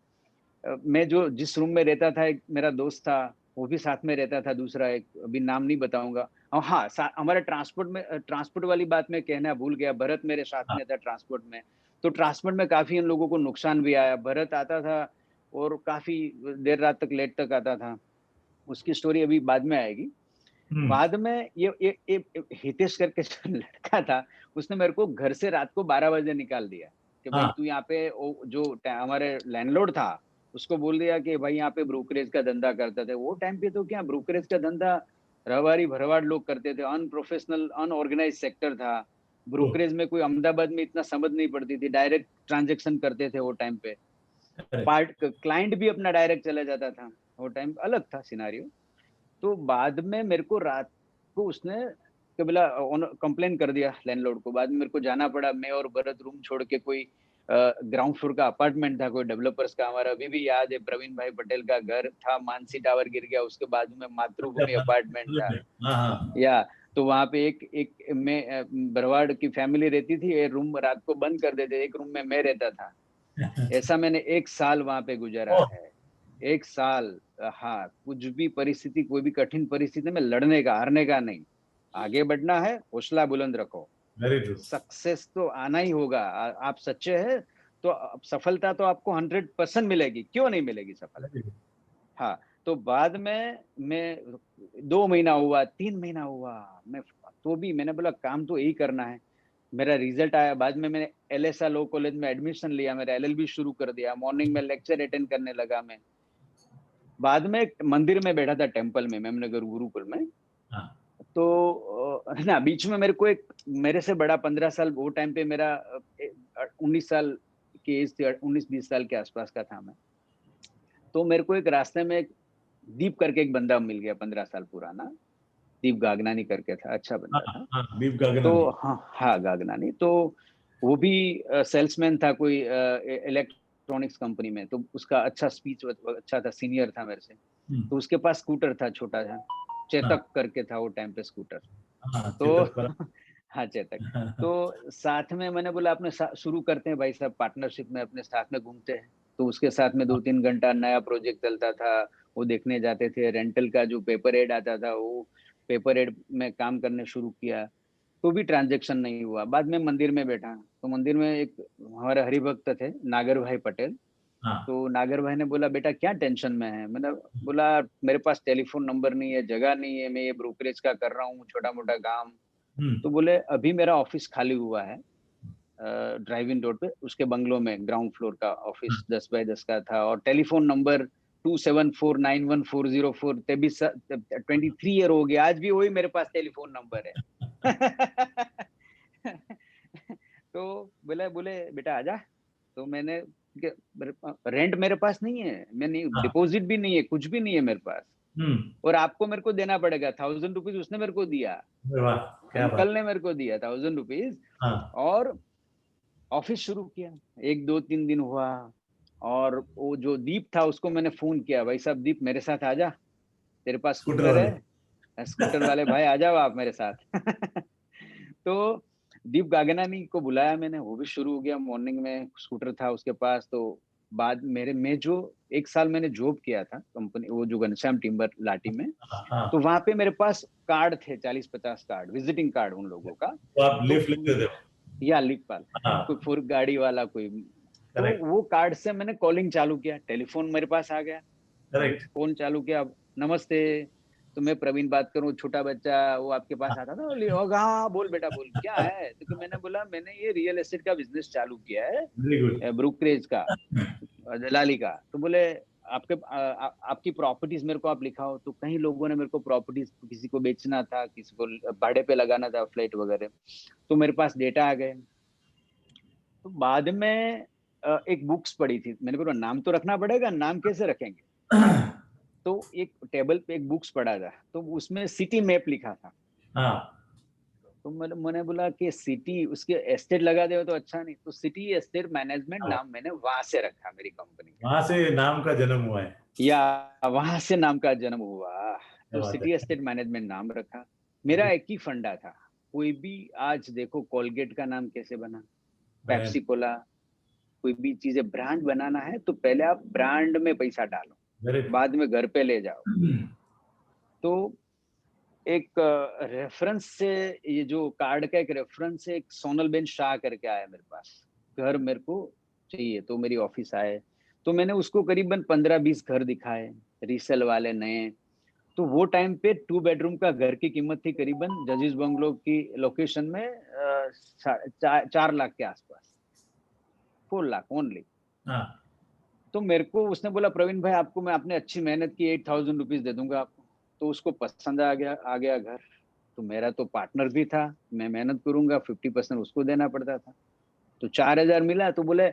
मैं जो जिस रूम में रहता था, एक मेरा दोस्त था, वो भी साथ में रहता था, दूसरा एक, अभी नाम नहीं बताऊंगा। और हाँ, हमारे ट्रांसपोर्ट वाली बात मैं कहना भूल गया, भरत मेरे साथ में था ट्रांसपोर्ट में। तो ट्रांसपोर्ट में काफी इन लोगों को नुकसान भी आया। भरत आता था और काफी देर रात तक, लेट तक आता था, उसकी स्टोरी अभी बाद में आएगी। बाद में ये हितेश करके जो लड़का था, उसने मेरे को घर से रात को 12 बजे निकाल दिया कि भाई तू यहाँ पे, जो हमारे लैंडलॉर्ड था उसको बोल दिया कि भाई यहाँ पे ब्रोकरेज का धंधा करते थे। वो टाइम पे तो क्या ब्रोकरेज का धंधा रहवारी भरवाड़ लोग करते थे, अनप्रोफेशनल अनऑर्गेनाइज सेक्टर था। ब्रोकरेज में कोई अहमदाबाद में इतना समझ नहीं पड़ती थी, डायरेक्ट ट्रांजेक्शन करते थे वो टाइम पे। क्लाइंट भी अपना डायरेक्ट चला जाता था, वो टाइम अलग था सिनारियो। तो बाद में मेरे को रात को उसने कि बोला कंप्लेन कर दिया लैंडलॉर्ड को। बाद में मेरे को जाना पड़ा, मैं और भरत रूम छोड़ के, कोई ग्राउंड फ्लोर का अपार्टमेंट था कोई डेवलपर्स का, हमारा अभी भी याद है, प्रवीण भाई पटेल का घर था, मानसी टावर गिर गया, उसके बाजू में मातृभूमि अपार्टमेंट था। या तो वहां पे एक मैं भरवाड़ की फैमिली रहती थी, एक रूम रात को बंद कर देते, एक रूम में मैं रहता था। ऐसा मैंने 1 साल वहां पे गुजारा है, 1 साल। हाँ, कुछ भी परिस्थिति, कोई भी कठिन परिस्थिति में लड़ने का, हारने का नहीं, आगे बढ़ना है, हौसला बुलंद रखो। Very true. सक्सेस तो आना ही होगा। आप सच्चे हैं तो सफलता तो आपको 100% मिलेगी, क्यों नहीं मिलेगी सफलता। हाँ, तो बाद में मैं 2 महीना हुआ, 3 महीना हुआ, मैं तो भी मैंने बोला काम तो यही करना है। मेरा रिजल्ट आया, बाद में मैंने एलएसआ लॉ कॉलेज में एडमिशन लिया, मेरा एलएलबी शुरू कर दिया, मॉर्निंग में लेक्चर अटेंड करने लगा मैं। बाद में एक मंदिर में बैठा था, टेम्पल में, मेमनगर गुरुकुल में। तो है ना, बीच में मेरे को एक, मेरे से बड़ा 15 साल, वो टाइम पे मेरा 19 साल की एज थी, 19-20 साल के आसपास का था मैं। तो मेरे को एक रास्ते में एक दीप करके एक बंदा मिल गया, 15 साल पुराना, दीप गागनानी करके था, अच्छा हाँ बंदा था। हाँ, दीप तो गागनानी। हाँ गागनानी, तो वो भी सेल्समैन था कोई इलेक्ट्रॉनिक्स कंपनी में, तो उसका अच्छा स्पीच अच्छा था, सीनियर था मेरे से। हम्म, तो उसके पास स्कूटर था छोटा सा, हाँ चेतक करके था वो टाइम पे स्कूटर। हाँ, तो चेतक पर। हाँ चेतक। तो साथ में मैंने बोला अपने शुरू करते हैं भाई साहब, पार्टनरशिप में अपने साथ में घूमते हैं। तो उसके साथ में 2-3 घंटा नया प्रोजेक्ट चलता था, वो देखने जाते थे। रेंटल का जो पेपर एड आता था, वो पेपर एड में काम करने शुरू किया, तो भी ट्रांजेक्शन नहीं हुआ। बाद में मंदिर में बैठा, तो मंदिर में एक हमारे हरिभक्त थे नागर भाई पटेल। हाँ। तो नागर भाई ने बोला बेटा क्या टेंशन में है? मैंने बोला मेरे पास टेलीफोन नंबर नहीं है, जगह नहीं है, मैं ये ब्रोकरेज का कर रहा हूँ, छोटा मोटा काम। हम्म, तो बोले अभी मेरा ऑफिस खाली हुआ है ड्राइव इन रोड पे, उसके बंगलों में ग्राउंड फ्लोर का ऑफिस 10x10 का था, और टेलीफोन नंबर 2749140 23 ईयर हो गया, आज भी वही मेरे पास टेलीफोन नंबर है। तो बोले बोले बेटा आजा। तो मैंने रेंट मेरे पास नहीं है, मैं नहीं, हाँ, डिपॉजिट भी नहीं है, कुछ भी नहीं है मेरे पास, हम्म, और आपको मेरे को देना पड़ेगा 1000 रुपीज। उसने मेरे को दिया, अरे वाह, क्या बात। अंकल ने मेरे को दिया 1000 रुपीज। हाँ, और ऑफिस शुरू किया, 1-2-3 दिन हुआ। और वो जो दीप था उसको मैंने फोन किया, भाई साहब दीप मेरे साथ आजा, तेरे पास स्कूटर स्कूटर वाले। है, स्कूटर वाले भाई आ जाओ आप मेरे साथ। तो दीप गागनानी को बुलाया मैंने, वो भी शुरू हो गया। मॉर्निंग में स्कूटर था उसके पास। तो बाद मेरे में जो 1 साल मैंने जॉब किया था कंपनी, वो जो घनश्याम टिम्बर लाटी में, हाँ हाँ, तो वहां पे मेरे पास कार्ड थे 40-50 कार्ड, विजिटिंग कार्ड उन लोगों का। तो आप तो लिफ्ट लेते थे। या लिखपाल, कोई हाँ, फोर गाड़ी वाला कोई। तो करेक्ट वो कार्ड से मैंने कॉलिंग चालू किया, टेलीफोन मेरे पास आ गया, करेक्ट। फोन चालू किया। नमस्ते, तो मैं प्रवीण बात करूं, छोटा बच्चा वो आपके पास आता था, बोले हाँ हाँ, बोल बेटा बोल क्या है? तो कि मैंने बोला मैंने ये रियल एस्टेट का बिजनेस चालू किया वेरी गुड। है, ब्रोकरेज का, दलाली का। तो बोले आपकी प्रॉपर्टीज मेरे को आप लिखाओ। तो कई लोगों ने मेरे को प्रॉपर्टीज, किसी को बेचना था, किसी को भाड़े पे लगाना था, फ्लैट वगैरह। तो मेरे पास डेटा आ गए। तो बाद में एक बुक्स पड़ी थी, मैंने बोला नाम तो रखना पड़ेगा, नाम कैसे रखेंगे? तो एक टेबल पे एक बुक्स पड़ा था, तो उसमें सिटी मैप लिखा था। हाँ, तो मैंने बोला कि सिटी, उसके एस्टेट लगा दे तो अच्छा नहीं, तो सिटी एस्टेट मैनेजमेंट नाम मैंने वहां से रखा मेरी कंपनी का, वहां से नाम का जन्म हुआ है। या वहां से नाम का जन्म हुआ। क्या तो बात सिटी है। एस्टेट मैनेजमेंट नाम रखा। मेरा एक ही फंडा था, कोई भी, आज देखो कोलगेट का नाम कैसे बना, मैं पेप्सी कोला, कोई भी चीजें ब्रांड बनाना है तो पहले आप ब्रांड में पैसा डालो, मेरे बाद में घर पे ले जाओ। तो एक रेफरेंस से, ये जो कार्ड का एक रेफरेंस से, एक सोनल बेन शाह करके आया मेरे पास, घर मेरे को चाहिए, तो मेरी ऑफिस आए। तो मैंने उसको करीबन 15-20 घर दिखाए, रीसेल वाले नए। तो वो टाइम पे 2 बेडरूम का घर की कीमत थी करीबन जजीज बंगलो की लोकेशन में 4 लाख के आसपास, 4 लाख ओनली। हाँ, तो मेरे को उसने बोला प्रवीण भाई आपको मैं अपने अच्छी मेहनत की 8000 रुपीज दे दूंगा आपको। तो उसको पसंद आ गया घर। तो मेरा तो पार्टनर भी था, मैं मेहनत करूंगा, 50% उसको देना पड़ता था। तो 4000 मिला। तो बोले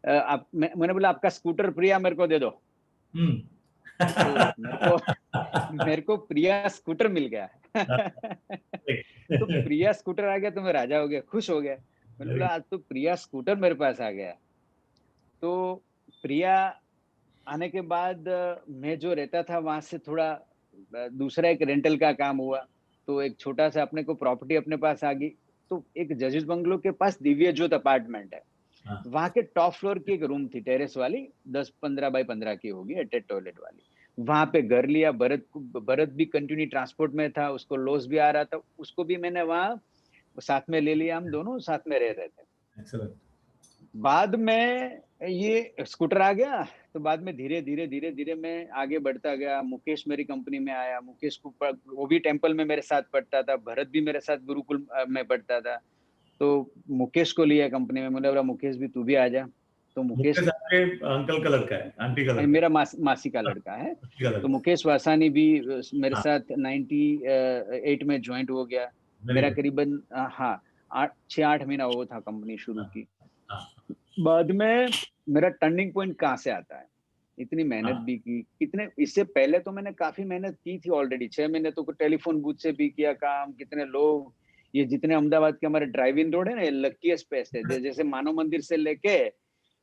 मैंने बोला आपका स्कूटर प्रिया मेरे को दे दो। हम्म। तो मेरे को प्रिया स्कूटर मिल गया। तो प्रिया स्कूटर आ गया तो मैं राजा हो गया, खुश हो गया। मैंने बोला आज तो प्रिया स्कूटर मेरे पास आ गया। तो प्रिया आने के बाद मैं जो रहता था वहां से थोड़ा दूसरा एक रेंटल का काम हुआ। तो एक छोटा सा अपने को प्रॉपर्टी अपने पास आ गई। तो एक जजेस बंगलो के पास दिव्य ज्योत अपार्टमेंट है, हाँ, वहां के टॉप फ्लोर की एक रूम थी, टेरेस वाली, 10-15 बाई 15 की होगी, अटैच टॉयलेट वाली। वहां पे घर लिया। भरत भी कंटिन्यू ट्रांसपोर्ट में था, उसको लॉस भी आ रहा था, उसको भी मैंने वहां साथ में ले लिया, हम दोनों साथ में रह रहे थे। एक्सलेंट। बाद में ये स्कूटर आ गया। तो बाद में धीरे धीरे धीरे धीरे मैं आगे बढ़ता गया। मुकेश मेरी कंपनी में आया, मुकेश को वो भी टेम्पल में मेरे साथ पढ़ता था, भरत भी मेरे साथ गुरुकुल में पढ़ता था। तो मुकेश को लिया कंपनी में, मैंने बोला मुकेश भी तू भी आ जा। तो मुकेश मुकेश आपके अंकल का लड़का है, आंटी का लड़का है? मेरा मासी का लड़का है। आंटी का तो लड़का। मुकेश वासानी भी मेरे हाँ, साथ 98 में ज्वाइंट हो गया। वेरी मेरा गुड। करीबन हाँ 6-8 महीना वो था कंपनी शुरू हाँ की। हाँ, बाद में मेरा टर्निंग पॉइंट कहाँ से आता है, इतनी मेहनत हाँ। भी की, कितने इससे पहले तो मैंने काफी मेहनत की थी ऑलरेडी, 6 महीने तो टेलीफोन बूथ से भी किया काम, कितने लोग, ये जितने अहमदाबाद के हमारे ड्राइव इन रोड है ना, ये लकीएस्ट स्पेस है, जैसे मानव मंदिर से लेके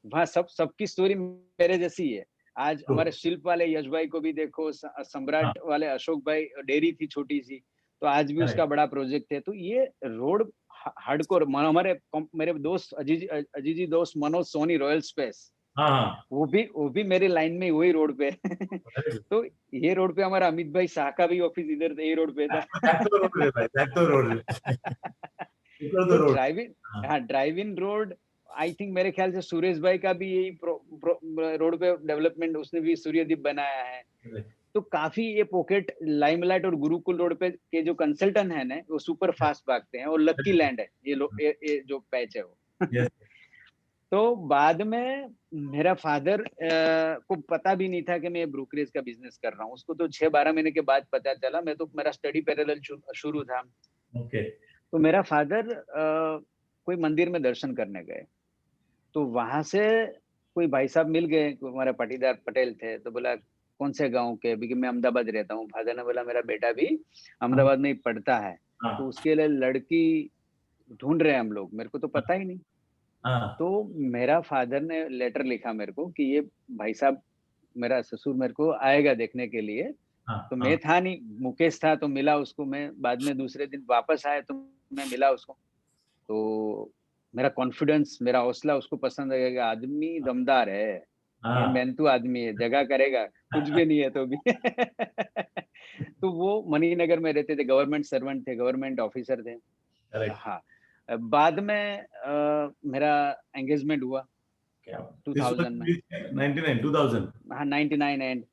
वहाँ सबकी स्टोरी मेरे जैसी है। आज तो, हमारे शिल्प वाले यश भाई को भी देखो, हाँ, सम्राट वाले अशोक भाई, डेयरी थी छोटी सी, तो आज भी उसका करेक्ट। बड़ा प्रोजेक्ट है। तो ये रोड हार्डकोर, हमारे मेरे दोस्त अजीजी दोस्त मनोज सोनी, रॉयल स्पेस, हाँ, हाँ, वो भी मेरे लाइन में वही रोड पे है। very good. तो ये रोड पे हमारा अमित भाई शाह का भी ऑफिस इधर यही रोड पे था। That's the road रे भाई, that's the road रे। Because तो the road। ड्राइव इन, हाँ, हाँ drive in road, I think मेरे ख्याल से सुरेश भाई का भी यही रोड पे डेवलपमेंट, उसने भी सूर्यदीप बनाया है। correct, तो काफी ये पॉकेट, लाइमलाइट और गुरुकुल रोड पे के जो कंसल्टेंट है ना, वो सुपर फास्ट भागते हैं, और लक्की लैंड है ये जो पैच है वो। yes, तो बाद में मेरा फादर को पता भी नहीं था कि मैं ब्रोकरेज का बिजनेस कर रहा हूँ, उसको तो 6-12 महीने के बाद पता चला। मैं तो, मेरा स्टडी पैरेलल शुरू था। okay, तो मेरा फादर कोई मंदिर में दर्शन करने गए, तो वहां से कोई भाई साहब मिल गए, हमारे पाटीदार पटेल थे, तो बोला कौन से गांव के, क्योंकि मैं अहमदाबाद रहता हूँ। फादर ने बोला मेरा बेटा भी हाँ, अहमदाबाद में ही पढ़ता है, तो हाँ, उसके लिए लड़की ढूंढ रहे हैं हम लोग। मेरे को तो पता ही नहीं। हाँ, तो मेरा फादर ने लेटर लिखा मेरे को कि ये भाई साहब, मेरा ससुर मेरे को आएगा देखने के लिए। हाँ, तो मैं हाँ, था नहीं, मुकेश था, तो मिला उसको मैं। बाद में दूसरे दिन वापस आया तो मैं मिला उसको। तो मेरा कॉन्फिडेंस, मेरा हौसला उसको पसंद आ गया कि आदमी दमदार है, ये हाँ, मेहनतू आदमी है, जगह करेगा, कुछ भी नहीं है तो भी। तो वो मणिनगर में रहते थे, गवर्नमेंट सर्वेंट थे, गवर्नमेंट ऑफिसर थे। correct, हाँ। बाद में मेरा एंगेजमेंट हुआ क्या? This was 2000 में। 99, 2000, हाँ 99 एंड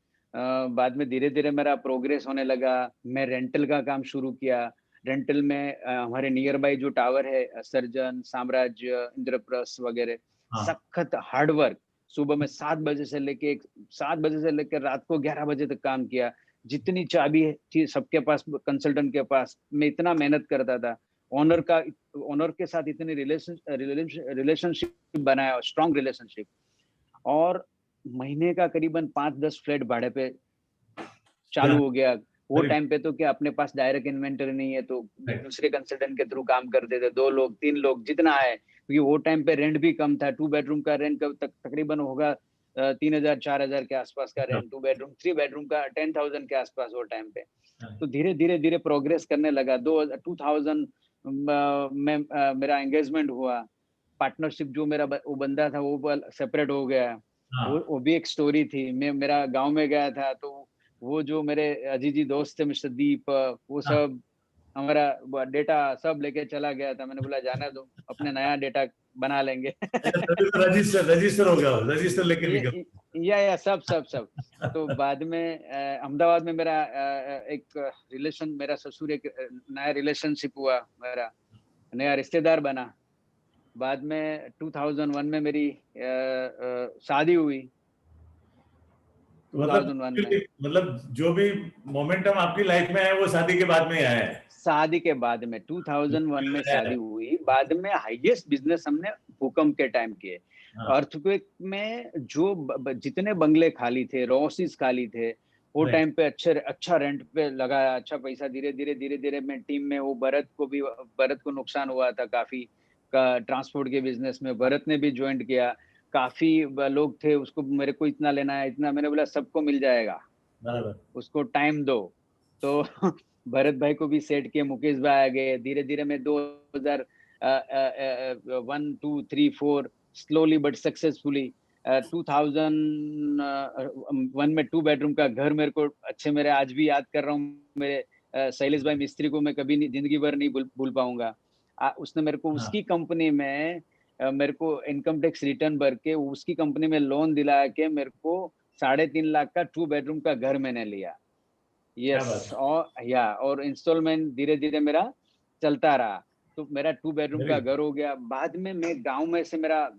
बाद में धीरे धीरे मेरा प्रोग्रेस होने लगा। मैं रेंटल का काम शुरू किया। रेंटल में हमारे नियर बाई जो टावर है, सर्जन, साम्राज्य, इंद्रप्रस्थ वगैरह, हाँ, सखत हार्डवर्क। सुबह में 7 बजे से लेकर रात को 11 बजे तक काम किया। जितनी चाबी थी सबके पास, कंसल्टेंट के पास, मैं इतना मेहनत करता था। ओनर के साथ इतनी रिलेशनशिप बनाया, स्ट्रॉन्ग रिलेशनशिप। और महीने का करीबन 5-10 फ्लैट भाड़े पे क्या? चालू हो गया। वो Very टाइम पे तो क्या अपने पास डायरेक्ट इन्वेंटरी नहीं है, तो right, दूसरे कंसल्टेंट के थ्रू काम करते थे, 2 लोग 3 लोग जितना है, क्योंकि वो टाइम पे रेंट भी कम था। 2 बेडरूम का रेंट तकरीबन होगा 3,000-4,000 के आसपास का हाँ, रेंट। 2 बेडरूम 3 बेडरूम का 10,000 के आसपास वो टाइम पे। हाँ, तो धीरे धीरे धीरे प्रोग्रेस करने लगा। 2000 में मेरा एंगेजमेंट हुआ। पार्टनरशिप जो मेरा वो बंदा था वो सेपरेट हो गया। हाँ, वो भी एक स्टोरी थी। मैं मेरा गांव में गया था, तो वो जो मेरे अजीजी दोस्त थे, मिस्टर दीप, वो हाँ, सब हमारा डेटा सब लेके चला गया था। मैंने बोला जाना दो, अपने नया डेटा बना लेंगे। अच्छा, तभी तो रजिस्टर हो गया, रजिस्टर लेके निकल। या सब सब सब। तो बाद में अहमदाबाद में मेरा एक रिलेशन, मेरा ससुर, एक नया रिलेशनशिप हुआ, मेरा नया रिश्तेदार बना। बाद में 2001 में मेरी शादी हुई, तो मतलब 2001 में। मतलब जो भी मोमेंटम आपकी लाइफ में है वो शादी के बाद में ही आया है। शादी के बाद में 2001 में आया शादी है। हुई। बाद में हाईएस्ट बिजनेस हमने भूकंप के टाइम किए। हाँ, अर्थक्वेक में जो जितने बंगले खाली थे, रोसिस खाली थे, वो राइट, टाइम पे अच्छा रेंट पे लगाया, अच्छा पैसा। धीरे धीरे मैं टीम में, वो भरत को नुकसान हुआ था काफी का ट्रांसपोर्ट के बिजनेस में, भरत ने भी ज्वाइन किया। काफी लोग थे, उसको मेरे को इतना लेना है, इतना। मैंने बोला सबको मिल जाएगा, बराबर, उसको टाइम दो। तो भरत भाई को भी सेट किए, मुकेश भाई आ गए। धीरे धीरे मैं 2001, 2, 3, 4 स्लोली बट सक्सेसफुली 2001 में 2 बेडरूम का घर मेरे को अच्छे, मेरे आज भी याद कर रहा हूँ। मेरे शैलेश भाई मिस्त्री को मैं कभी नहीं, जिंदगी भर नहीं भूल पाऊंगा। उसने मेरे को हाँ, उसकी कंपनी में मेरे को इनकम टैक्स रिटर्न भर के उसकी कंपनी में लोन दिला के मेरे को 3.5 लाख का 2 बेडरूम का घर मैंने लिया। क्या यस। बात है, और इंस्टॉलमेंट धीरे धीरे मेरा चलता रहा। तो मेरा 2 बेडरूम वेरी का गुड, घर हो गया। बाद में मैं गांव में से, मेरा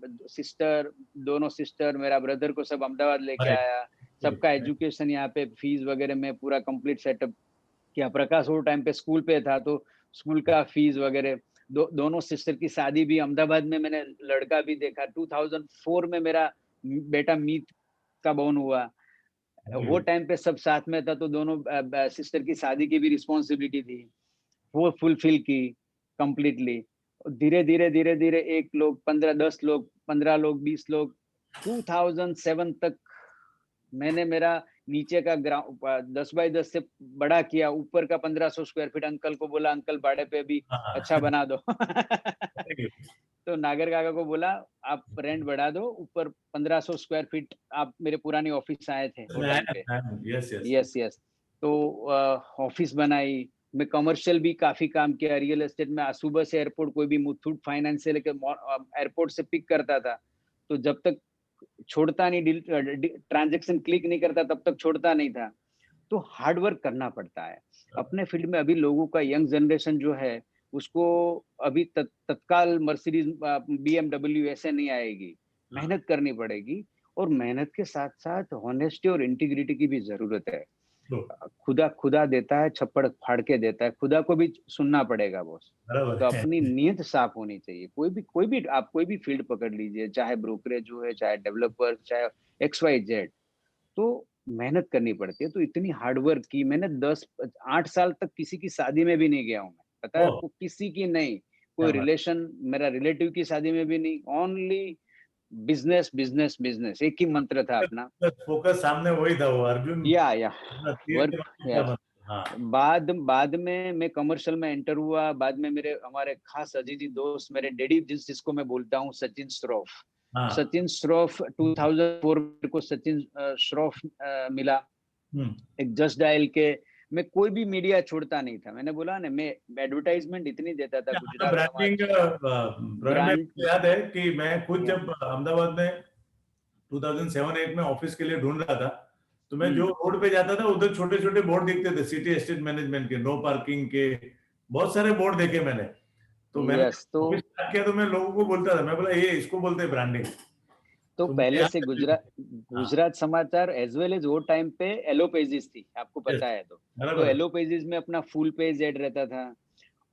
दोनों सिस्टर, मेरा ब्रदर को सब अहमदाबाद लेके राइट, आया। सबका एजुकेशन यहाँ पे, फीस वगैरह में पूरा कंप्लीट सेटअप किया। प्रकाश वो टाइम पे स्कूल पे था, तो स्कूल का फीस वगैरह दोनों सिस्टर की शादी भी अहमदाबाद में मैंने लड़का भी देखा। 2004 में मेरा बेटा मीत का बॉर्न हुआ। वो टाइम पे सब साथ में था, तो दोनों सिस्टर की शादी की भी रिस्पॉन्सिबिलिटी थी, वो फुलफिल की कंप्लीटली। धीरे धीरे एक लोग 15 10 लोग 15 लोग 20 लोग 2007 तक मैंने मेरा नीचे का ग्राउंड 10 बाई 10 से बड़ा किया, ऊपर का 1500 स्क्वायर फीट। अंकल को बोला, अंकल भाड़े पे भी हाँ, अच्छा बना दो। very good. तो नागर काका को बोला, आप रेंट बढ़ा दो, ऊपर 1500 स्क्वायर फीट। आप मेरे पुरानी ऑफिस आए थे वो टाइम पे। Yes yes yes yes. तो ऑफिस बनाई। मैं कमर्शियल भी काफी काम किया रियल एस्टेट में। सुबह से एयरपोर्ट, कोई भी मुथूट फाइनेंस से लेकर एयरपोर्ट से पिक करता था, तो जब तक छोड़ता नहीं, ट्रांजेक्शन क्लिक नहीं करता तब तक छोड़ता नहीं था। तो हार्ड वर्क करना पड़ता है अपने फील्ड में। अभी लोगों का यंग जनरेशन जो है, उसको अभी तत्काल मर्सिडीज BMW ऐसे नहीं आएगी, मेहनत करनी पड़ेगी। और मेहनत के साथ साथ होनेस्टी और इंटीग्रिटी की भी जरूरत है। खुदा खुदा देता है, छप्पड़ फाड़ के देता है, खुदा को भी सुनना पड़ेगा बॉस। बराबर तो है। अपनी नीयत साफ होनी चाहिए। कोई भी फील्ड पकड़ लीजिए, चाहे ब्रोकरेज हो है, चाहे डेवलपर, चाहे XYZ, तो मेहनत करनी पड़ती है। तो इतनी हार्ड वर्क की मैंने। 8 साल तक किसी की शादी में भी नहीं गया हूँ मैं, पता है ओह, आपको? किसी की नहीं, क्या कोई बात। रिलेशन, मेरा रिलेटिव की शादी में भी नहीं। ओनली बिजनेस बिजनेस बिजनेस, एक ही मंत्र था अपना। फोकस सामने वही था, वो अर्जुन या अपना तीर वर्क। कमान या का मतलब। हाँ, बाद में मैं कमर्शियल में एंटर हुआ। बाद में मेरे हमारे खास अजीजी दोस्त, मेरे डैडी जिसको मैं बोलता हूँ, सचिन श्रॉफ। हाँ। सचिन श्रॉफ 2004 को सचिन श्रॉफ मिला, हम्म। एक जस्ट डायल के। मैं कोई भी मीडिया छोड़ता नहीं था। मैंने बोला ना, मैं एडवर्टाइजमेंट इतनी देता था, आपका गुजरात ब्रांडिंग, समाचार, प्रवीण भाई, ब्रांड। मुझे याद है कि मैं खुद या जब अहमदाबाद में 2007-8 में ऑफिस के लिए ढूंढ रहा था, तो मैं जो रोड पे जाता था उधर छोटे छोटे बोर्ड दिखते थे सिटी एस्टेट मैनेजमेंट के, नो पार्किंग के, बहुत सारे बोर्ड देखे मैंने। तो मैंने यस। तो ऑफिस स्टार्ट किया तो मैं लोगों को बोलता था, मैं बोला ये इसको बोलते हैं ब्रांडिंग। तो मुझे पहले याद से है। हाँ, गुजरात समाचार एज वेल एज वो टाइम पे एलो पेजेस थी, आपको यस, पता है? तो बराबर है। एलो पेजेस में अपना फुल पेज ऐड रहता था।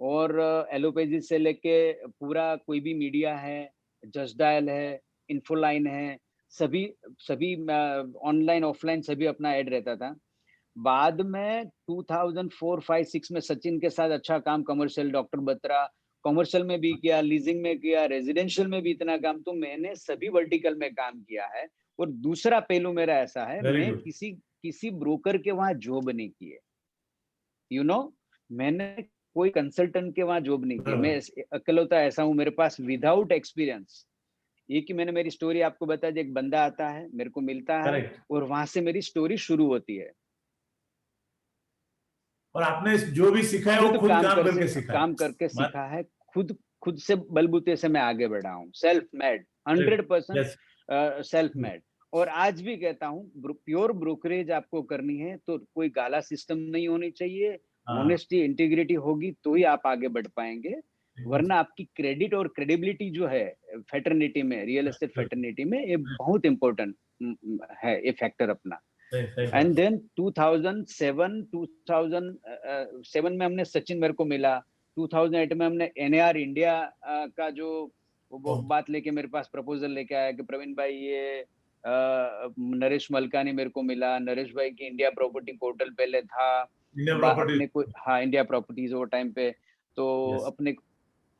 और एलो पेजेस से लेके पूरा कोई भी मीडिया है, जस्ट डायल है, इन्फोलाइन है, सभी सभी ऑनलाइन ऑफलाइन सभी अपना ऐड रहता था। बाद में 2004 5 6 में सचिन के साथ अच्छा काम, कमर्शियल, डॉक्टर बत्रा, कमर्शियल में भी किया, लीजिंग में किया, रेजिडेंशियल में भी इतना काम। तो मैंने सभी वर्टिकल में काम किया है। और दूसरा पहलू मेरा ऐसा है, वेरी मैं गुड। किसी किसी ब्रोकर के वहां जॉब नहीं की है, यू नो। मैंने कोई कंसल्टेंट के वहां जॉब नहीं की। मैं बराबर। अकेलौता ऐसा हूं मेरे पास विदाउट एक्सपीरियंस। ये कि मैंने मेरी स्टोरी आपको बता दी, एक बंदा आता है, मेरे को मिलता है, करेक्ट। और वहां से मेरी स्टोरी शुरू होती है। और आपने जो भी सीखा है वो खुद खुद काम करके सीखा है। काम करके बात। सीखा है। खुद खुद से बलबूते से मैं आगे बढ़ा हूँ। Self made, 100% yes. Self made. और आज भी कहता हूँ, प्योर ब्रोकरेज आपको करनी है तो कोई गाला सिस्टम नहीं होनी चाहिए। हाँ, ऑनेस्टी इंटीग्रिटी होगी तो ही आप आगे बढ़ पाएंगे। एकदम वरना आपकी क्रेडिट और क्रेडिबिलिटी जो है फेटर्निटी में, रियल एस्टेट सही। फेटर्निटी में, ये बहुत इंपॉर्टेंट है, ये फैक्टर अपना। सही सही एंड बात। देन 2007 में हमने सचिन, मेरे को मिला। 2008 में हमने NAR इंडिया का जो वो ओह, बात लेके मेरे पास प्रपोजल लेके आया कि प्रवीण भाई, ये नरेश मलकानी मेरे को मिला। नरेश भाई की इंडिया प्रॉपर्टी पोर्टल पहले था। India property. अपने को, हाँ, इंडिया प्रॉपर्टीज वो टाइम पे। तो यस। अपने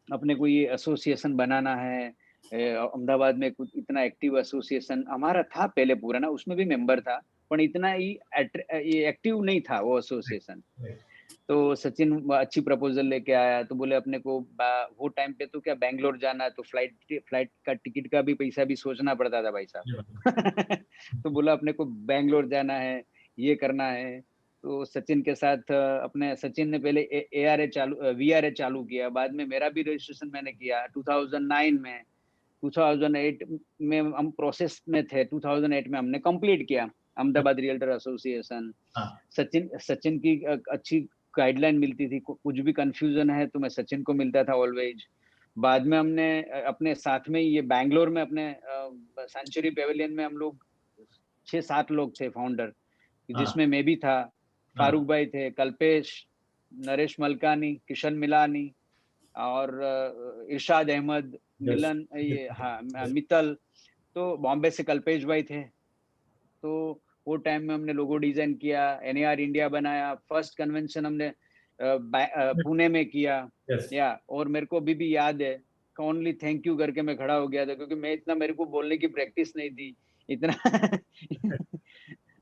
अपने को ये एसोसिएशन बनाना है। अहमदाबाद में कुछ इतना एक्टिव एसोसिएशन हमारा था पहले पूरा ना, उसमें भी मेंबर था, पर इतना ही ये एक्टिव नहीं था वो एसोसिएशन। तो सचिन अच्छी प्रपोजल लेके आया, तो बोले अपने को वो टाइम पे तो क्या बैंगलोर जाना है, तो फ्लाइट का टिकट का भी पैसा भी सोचना पड़ता था भाई साहब। तो बोला अपने को बैंगलोर जाना है, ये करना है। तो सचिन के साथ अपने सचिन ने पहले VRA चालू किया। बाद में मेरा भी रजिस्ट्रेशन मैंने किया 2009 में। 2008 में हम प्रोसेस में थे, 2008 में हमने कंप्लीट किया अहमदाबाद रियल्टर एसोसिएशन। हाँ, सचिन की अच्छी गाइडलाइन मिलती थी। कुछ भी कंफ्यूजन है तो मैं सचिन को मिलता था ऑलवेज। बाद में हमने अपने साथ में ये बैंगलोर में अपने सेंचुरी पेविलियन में हम लोग 6-7 लोग थे फाउंडर, हाँ, जिसमें मैं भी था, हाँ, फारूक भाई थे, कल्पेश, नरेश मलकानी, किशन मिलानी, और इरशाद अहमद, मिलन, ये हाँ मित्तल, तो बॉम्बे से कल्पेश भाई थे। तो वो टाइम में हमने लोगो डिजाइन किया, NAR इंडिया बनाया, फर्स्ट कन्वेंशन हमने पुणे में किया। Yes. या और मेरे को अभी भी याद है, ओनली थैंक यू करके मैं खड़ा हो गया था, क्योंकि मैं इतना, मेरे को बोलने की प्रैक्टिस नहीं थी इतना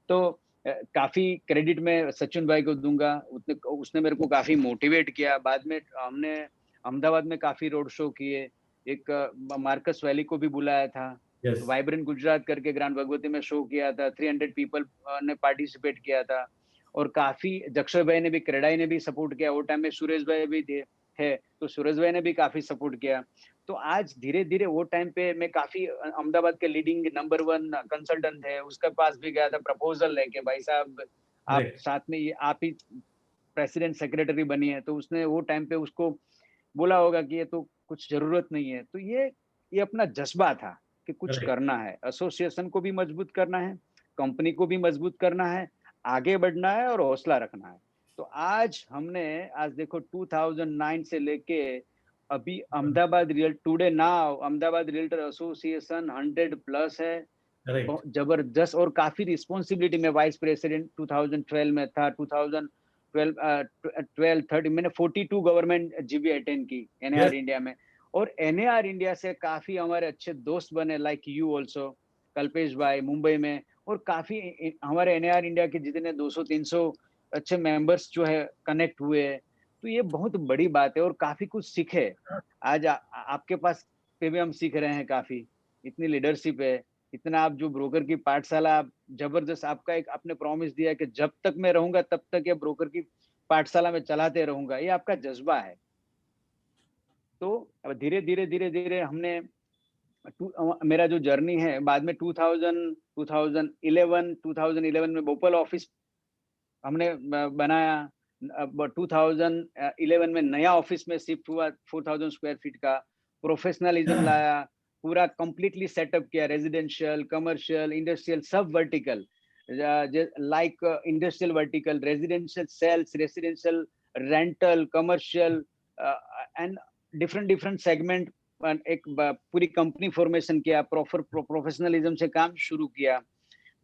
तो काफी क्रेडिट मैं सचिन भाई को दूंगा, उसने मेरे को काफी मोटिवेट किया। बाद में हमने अहमदाबाद में काफी रोड शो किए, एक मार्कस वैली को भी बुलाया था, Yes. वाइब्रेंट गुजरात करके ग्रांड भगवती में शो किया था, 300 पीपल ने पार्टिसिपेट किया था। और काफी जक्षय भाई ने भी, क्रेडाई ने भी सपोर्ट किया, वो टाइम में सुरेश भाई भी थे, तो सुरेश भाई ने भी काफी सपोर्ट किया। तो आज धीरे धीरे वो टाइम पे मैं काफी अहमदाबाद के लीडिंग नंबर 1 कंसल्टेंट है, उसके पास भी गया था प्रपोजल लेके, भाई साहब आप Correct. साथ में, ये आप ही प्रेसिडेंट सेक्रेटरी बनी है। तो उसने वो टाइम पे उसको बोला होगा कि ये तो कुछ जरूरत नहीं है। तो ये अपना जज्बा था कि कुछ Correct. करना है, एसोसिएशन को भी मजबूत करना है, कंपनी को भी मजबूत करना है, आगे बढ़ना है और हौसला रखना है। तो आज देखो 2009 से लेके अभी Ahmedabad real today now Ahmedabad realtor association 100 plus है, Correct. बहुत जबरदस्त। और काफी रिस्पॉन्सिबिलिटी में वाइस प्रेसिडेंट 2012 में था, 2012 13 मैंने 42 गवर्नमेंट जीबी अटेंड की NAR Yes. इंडिया में। और NAR इंडिया से काफी हमारे अच्छे दोस्त बने, लाइक यू ऑल्सो, कल्पेश भाई मुंबई में। और काफी हमारे NAR इंडिया के जितने 200-300 अच्छे मेंबर्स जो है कनेक्ट हुए। तो ये बहुत बड़ी बात है और काफी कुछ सीखे। आज आपके पास पे भी हम सीख रहे हैं काफी, इतनी लीडरशिप है, इतना आप जो ब्रोकर की पाठशाला, आप जबरदस्त, आपका एक आपने प्रॉमिस दिया कि जब तक मैं रहूंगा तब तक ये ब्रोकर की पाठशाला में चलाते रहूंगा, ये आपका जज्बा है। तो अब धीरे धीरे धीरे धीरे हमने मेरा जो जर्नी है, बाद में 2011 में भोपाल ऑफिस हमने बनाया। 2011 में नया ऑफिस में शिफ्ट हुआ, 4000 स्क्वायर फीट का, प्रोफेशनलिज्म लाया, पूरा कंप्लीटली सेटअप किया, रेजिडेंशियल, कमर्शियल, इंडस्ट्रियल, सब vertical, like industrial vertical, residential sales, residential rental, commercial and different different segment. एक पूरी कंपनी फॉर्मेशन किया, प्रोफेशनलिज्म से काम शुरू किया।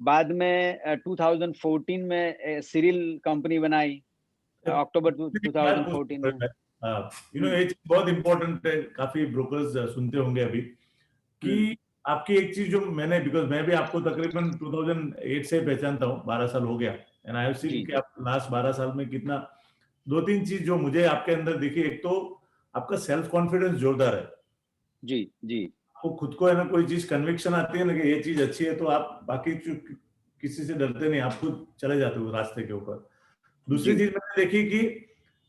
बाद में 2014 में सिरिल कंपनी बनाई, अक्टूबर 2014 में। ये चीज बहुत इम्पोर्टेंट है, काफी ब्रोकर्स सुनते होंगे अभी कि आपकी एक चीज जो मैंने, बिकॉज मैं भी आपको तकरीबन 2008 से पहचानता हूँ, 12 साल हो गया, एंड आई हैव सीन कि आप लास्ट 12 साल में कितना, 2-3 चीज जो मुझे आपके अंदर दिखी। एक तो आपका सेल्फ कॉन्फिडेंस जोरदार है। जी जी। आपको खुद को है ना, कोई चीज कन्विक्शन आती है ना कि ये चीज अच्छी है, तो आप बाकी किसी से डरते नहीं, आप खुद चले जाते हो रास्ते के ऊपर। दूसरी चीज मैंने देखी कि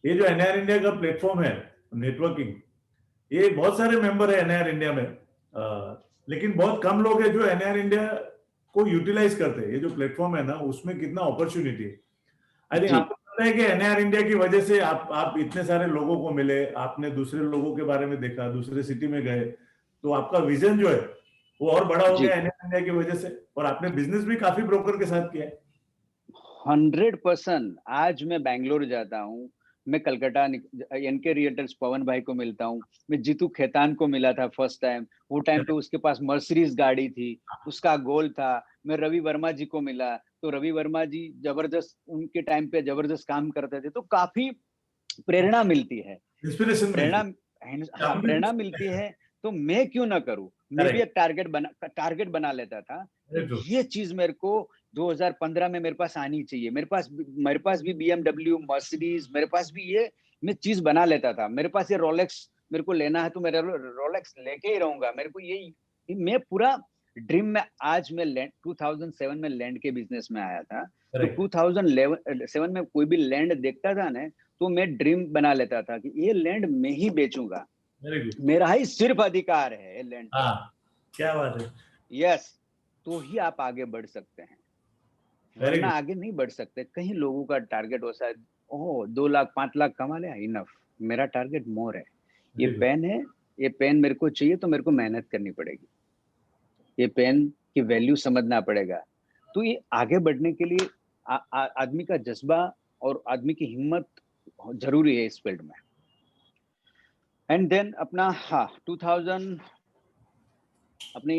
ये जो NAR इंडिया का प्लेटफॉर्म है, नेटवर्किंग, ये बहुत सारे मेंबर है NAR इंडिया में, लेकिन बहुत कम लोग हैं जो NAR इंडिया को यूटिलाइज करते हैं। ये जो प्लेटफॉर्म है ना, उसमें कितना अपॉर्चुनिटी है। आई थिंक आपको पता है कि NAR इंडिया की वजह से आप इतने सारे लोगों को मिले, आपने दूसरे लोगों के बारे में देखा, दूसरे सिटी में गए, तो आपका विजन जो है वो और बड़ा हो गया NAR इंडिया की वजह से, और आपने बिजनेस भी काफी ब्रोकर के साथ किया है। 100%। आज मैं बैंगलोर जाता हूँ, मैं कलकत्ता NK रियल्टर्स पवन भाई को मिलता हूँ, मैं जीतू खेतान को मिला था फर्स्ट टाइम, वो टाइम पे उसके पास मर्सिडीज गाड़ी थी, उसका गोल था। मैं रवि वर्मा जी को मिला, तो रवि वर्मा जी जबरदस्त, उनके टाइम पे जबरदस्त काम करते थे। तो काफी प्रेरणा मिलती है, इंस्पिरेशन प्रेरणा मिलती है। तो मैं क्यों ना करूं, मैं भी एक टारगेट बना लेता था। ये चीज मेरे को 2015 में मेरे पास आनी चाहिए, मेरे पास भी BMW, मर्सिडीज, मेरे पास भी ये, मैं चीज बना लेता था। मेरे पास ये रोलेक्स मेरे को लेना है, तो मैं रोलेक्स लेके ही रहूंगा। मेरे को ये मैं पूरा ड्रीम में, आज मैं 2007 में लैंड के बिजनेस में आया था। तो 2007 में कोई भी लैंड देखता था ना, तो मैं ड्रीम बना लेता था कि ये लैंड मैं ही बेचूंगा, मेरा ही सिर्फ अधिकार है ये लैंड पर। क्या बात है। यस, तो ही आप आगे बढ़ सकते हैं, वरना आगे नहीं बढ़ सकते। कहीं लोगों का टारगेट हो, शायद 2 लाख 5 लाख कमा लिया, इनफ। मेरा टारगेट मोर है। ये पेन है, ये पेन मेरे को चाहिए, तो मेरे को मेहनत करनी पड़ेगी, ये पेन की वैल्यू समझना पड़ेगा। तो ये आगे बढ़ने के लिए आदमी का जज्बा और आदमी की हिम्मत जरूरी है इस फील्ड में। एंड देन अपना 2000 अपनी